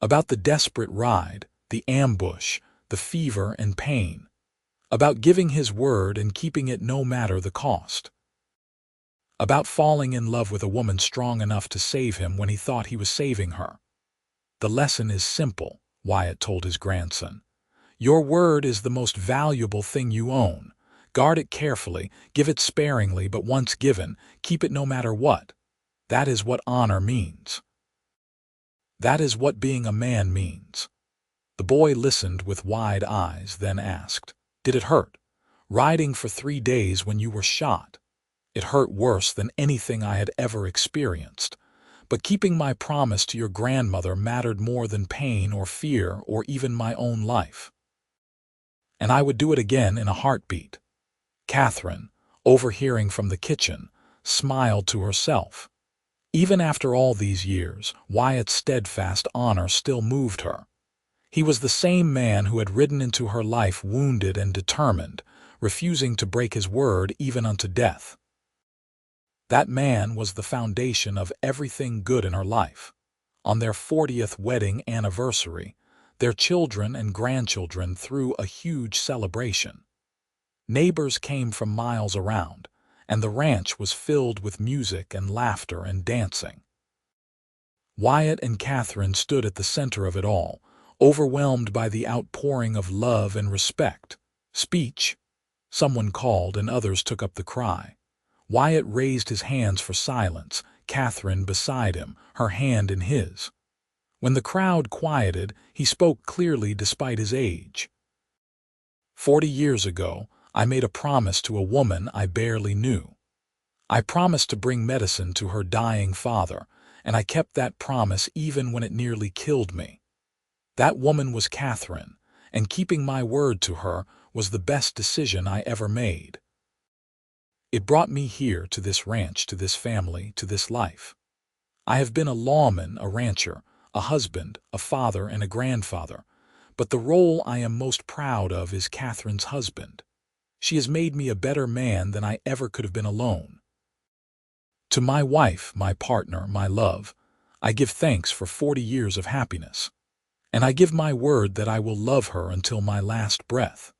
About the desperate ride, the ambush, the fever and pain. About giving his word and keeping it no matter the cost. About falling in love with a woman strong enough to save him when he thought he was saving her. "The lesson is simple," Wyatt told his grandson. "Your word is the most valuable thing you own. Guard it carefully, give it sparingly, but once given, keep it no matter what. That is what honor means. That is what being a man means." The boy listened with wide eyes, then asked, "Did it hurt? Riding for 3 days when you were shot?" "It hurt worse than anything I had ever experienced. But keeping my promise to your grandmother mattered more than pain or fear or even my own life. And I would do it again in a heartbeat." Katherine, overhearing from the kitchen, smiled to herself. Even after all these years, Wyatt's steadfast honor still moved her. He was the same man who had ridden into her life wounded and determined, refusing to break his word even unto death. That man was the foundation of everything good in her life. On their 40th wedding anniversary, their children and grandchildren threw a huge celebration. Neighbors came from miles around, and the ranch was filled with music and laughter and dancing. Wyatt and Katherine stood at the center of it all, overwhelmed by the outpouring of love and respect. Speech, someone called and others took up the cry. Wyatt raised his hands for silence, Katherine beside him, her hand in his. When the crowd quieted, he spoke clearly despite his age. 40 years ago, I made a promise to a woman I barely knew. I promised to bring medicine to her dying father, and I kept that promise even when it nearly killed me. That woman was Katherine, and keeping my word to her was the best decision I ever made. It brought me here, to this ranch, to this family, to this life. I have been a lawman, a rancher, a husband, a father, and a grandfather, but the role I am most proud of is Katherine's husband. She has made me a better man than I ever could have been alone. To my wife, my partner, my love, I give thanks for 40 years of happiness, and I give my word that I will love her until my last breath.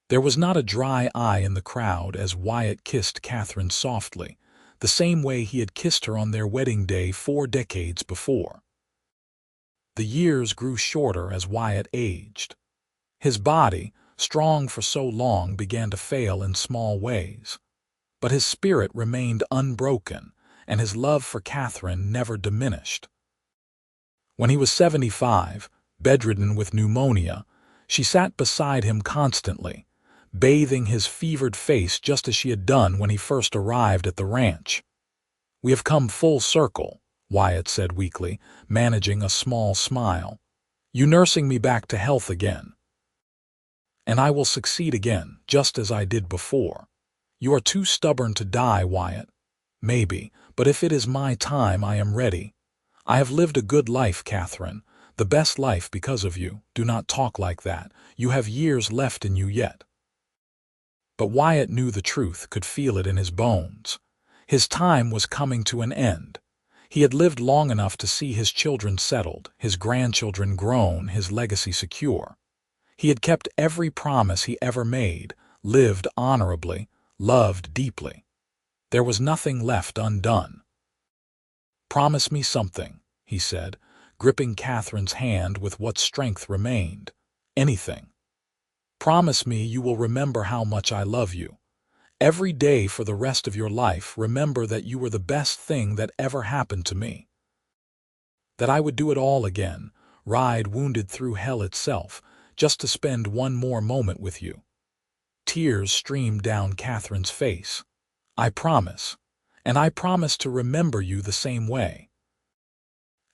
There was not a dry eye in the crowd as Wyatt kissed Katherine softly, the same way he had kissed her on their wedding day 4 decades before. The years grew shorter as Wyatt aged. His body, strong for so long, began to fail in small ways. But his spirit remained unbroken, and his love for Katherine never diminished. When he was 75, bedridden with pneumonia, she sat beside him constantly, bathing his fevered face just as she had done when he first arrived at the ranch. "We have come full circle," Wyatt said weakly, managing a small smile. "You nursing me back to health again. And I will succeed again, just as I did before. You are too stubborn to die, Wyatt. Maybe, but if it is my time, I am ready. I have lived a good life, Katherine, the best life because of you. Do not talk like that. You have years left in you yet." But Wyatt knew the truth, could feel it in his bones. His time was coming to an end. He had lived long enough to see his children settled, his grandchildren grown, his legacy secure. He had kept every promise he ever made, lived honorably, loved deeply. There was nothing left undone. "Promise me something," he said, gripping Katherine's hand with what strength remained. "Anything. Promise me you will remember how much I love you. Every day for the rest of your life, remember that you were the best thing that ever happened to me. That I would do it all again, ride wounded through hell itself, just to spend one more moment with you." Tears streamed down Katherine's face. "I promise, and I promise to remember you the same way.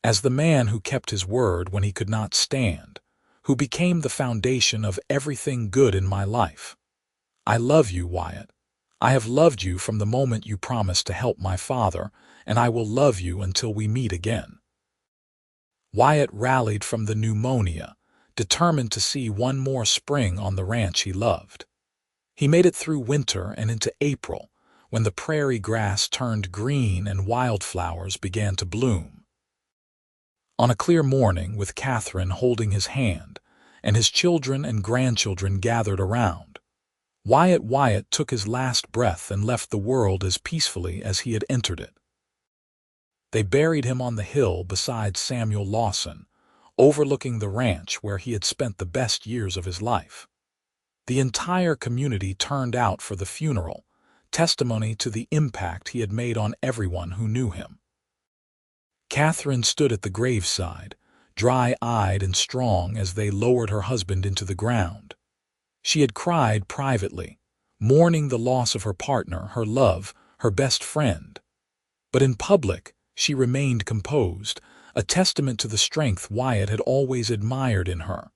As the man who kept his word when he could not stand, who became the foundation of everything good in my life. I love you, Wyatt. I have loved you from the moment you promised to help my father, and I will love you until we meet again." Wyatt rallied from the pneumonia, determined to see one more spring on the ranch he loved. He made it through winter and into April, when the prairie grass turned green and wildflowers began to bloom. On a clear morning, with Katherine holding his hand, and his children and grandchildren gathered around, Wyatt took his last breath and left the world as peacefully as he had entered it. They buried him on the hill beside Samuel Lawson, overlooking the ranch where he had spent the best years of his life. The entire community turned out for the funeral, testimony to the impact he had made on everyone who knew him. Katherine stood at the graveside, dry-eyed and strong, as they lowered her husband into the ground. She had cried privately, mourning the loss of her partner, her love, her best friend. But in public, she remained composed, a testament to the strength Wyatt had always admired in her.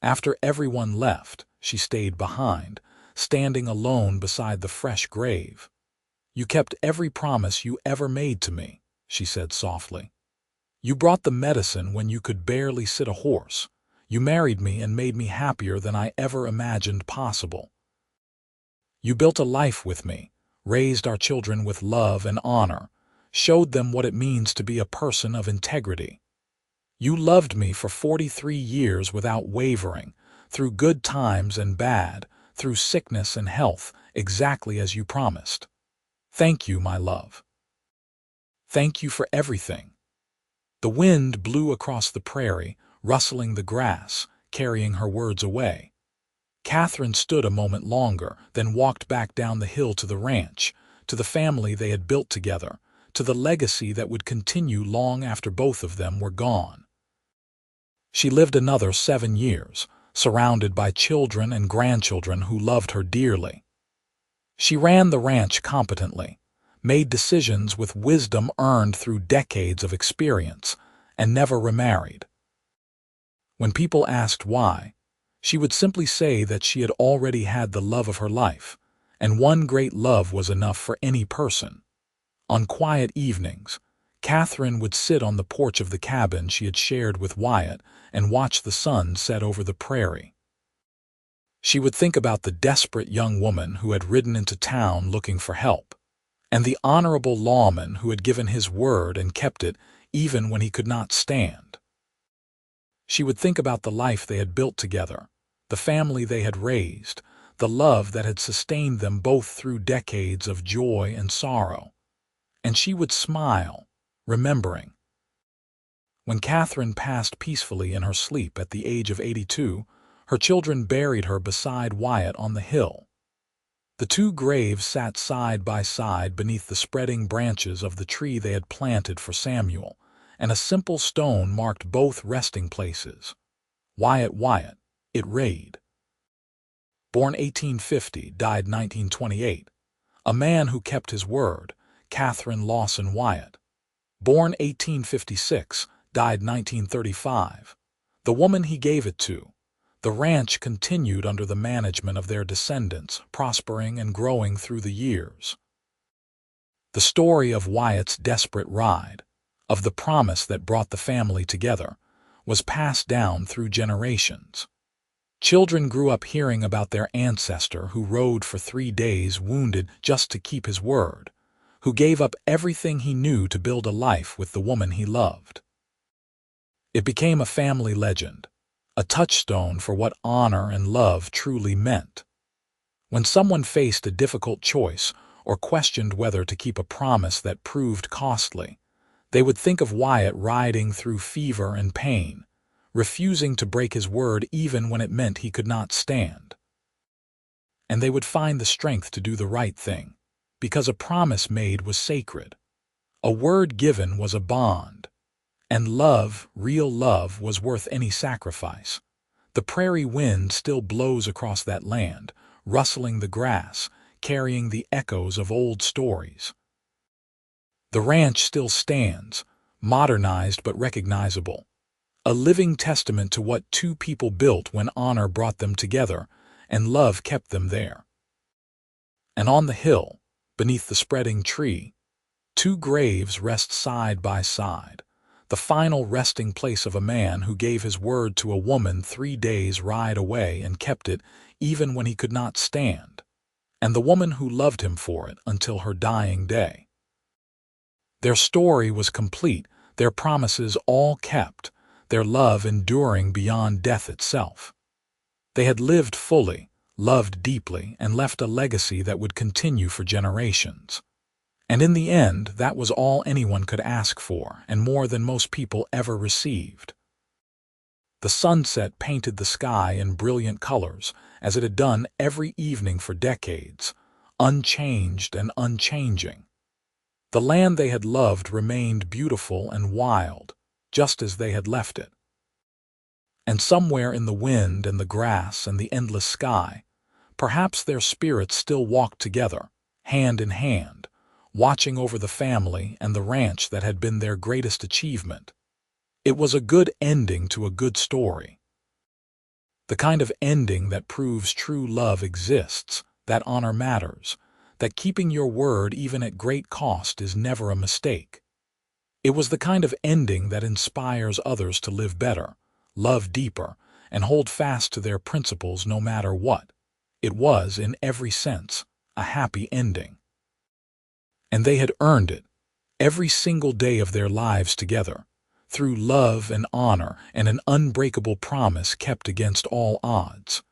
After everyone left, she stayed behind, standing alone beside the fresh grave. "You kept every promise you ever made to me," she said softly. "You brought the medicine when you could barely sit a horse. You married me and made me happier than I ever imagined possible. You built a life with me, raised our children with love and honor, showed them what it means to be a person of integrity. You loved me for 43 years without wavering, through good times and bad, through sickness and health, exactly as you promised. Thank you, my love. Thank you for everything." The wind blew across the prairie, rustling the grass, carrying her words away. Katherine stood a moment longer, then walked back down the hill to the ranch, to the family they had built together, to the legacy that would continue long after both of them were gone. She lived another 7 years, surrounded by children and grandchildren who loved her dearly. She ran the ranch competently, made decisions with wisdom earned through decades of experience, and never remarried. When people asked why, she would simply say that she had already had the love of her life, and one great love was enough for any person. On quiet evenings, Katherine would sit on the porch of the cabin she had shared with Wyatt and watch the sun set over the prairie. She would think about the desperate young woman who had ridden into town looking for help, and the honorable lawman who had given his word and kept it even when he could not stand. She would think about the life they had built together, the family they had raised, the love that had sustained them both through decades of joy and sorrow. And she would smile, remembering. When Katherine passed peacefully in her sleep at the age of 82, her children buried her beside Wyatt on the hill. The two graves sat side by side beneath the spreading branches of the tree they had planted for Samuel, and a simple stone marked both resting places. Wyatt Wyatt, it read. Born 1850, died 1928. A man who kept his word, Katherine Lawson Wyatt. Born 1856, died 1935. The woman he gave it to. The ranch continued under the management of their descendants, prospering and growing through the years. The story of Wyatt's desperate ride, of the promise that brought the family together, was passed down through generations. Children grew up hearing about their ancestor who rode for 3 days wounded just to keep his word, who gave up everything he knew to build a life with the woman he loved. It became a family legend, a touchstone for what honor and love truly meant. When someone faced a difficult choice or questioned whether to keep a promise that proved costly, they would think of Wyatt riding through fever and pain, refusing to break his word even when it meant he could not stand. And they would find the strength to do the right thing, because a promise made was sacred. A word given was a bond. And love, real love, was worth any sacrifice. The prairie wind still blows across that land, rustling the grass, carrying the echoes of old stories. The ranch still stands, modernized but recognizable, a living testament to what two people built when honor brought them together and love kept them there. And on the hill, beneath the spreading tree, 2 graves rest side by side, the final resting place of a man who gave his word to a woman 3 days' ride away and kept it even when he could not stand, and the woman who loved him for it until her dying day. Their story was complete, their promises all kept, their love enduring beyond death itself. They had lived fully, loved deeply, and left a legacy that would continue for generations. And in the end, that was all anyone could ask for, and more than most people ever received. The sunset painted the sky in brilliant colors, as it had done every evening for decades, unchanged and unchanging. The land they had loved remained beautiful and wild, just as they had left it. And somewhere in the wind and the grass and the endless sky, perhaps their spirits still walked together, hand in hand, watching over the family and the ranch that had been their greatest achievement. It was a good ending to a good story. The kind of ending that proves true love exists, that honor matters, that keeping your word even at great cost is never a mistake. It was the kind of ending that inspires others to live better, love deeper, and hold fast to their principles no matter what. It was, in every sense, a happy ending. And they had earned it, every single day of their lives together, through love and honor and an unbreakable promise kept against all odds.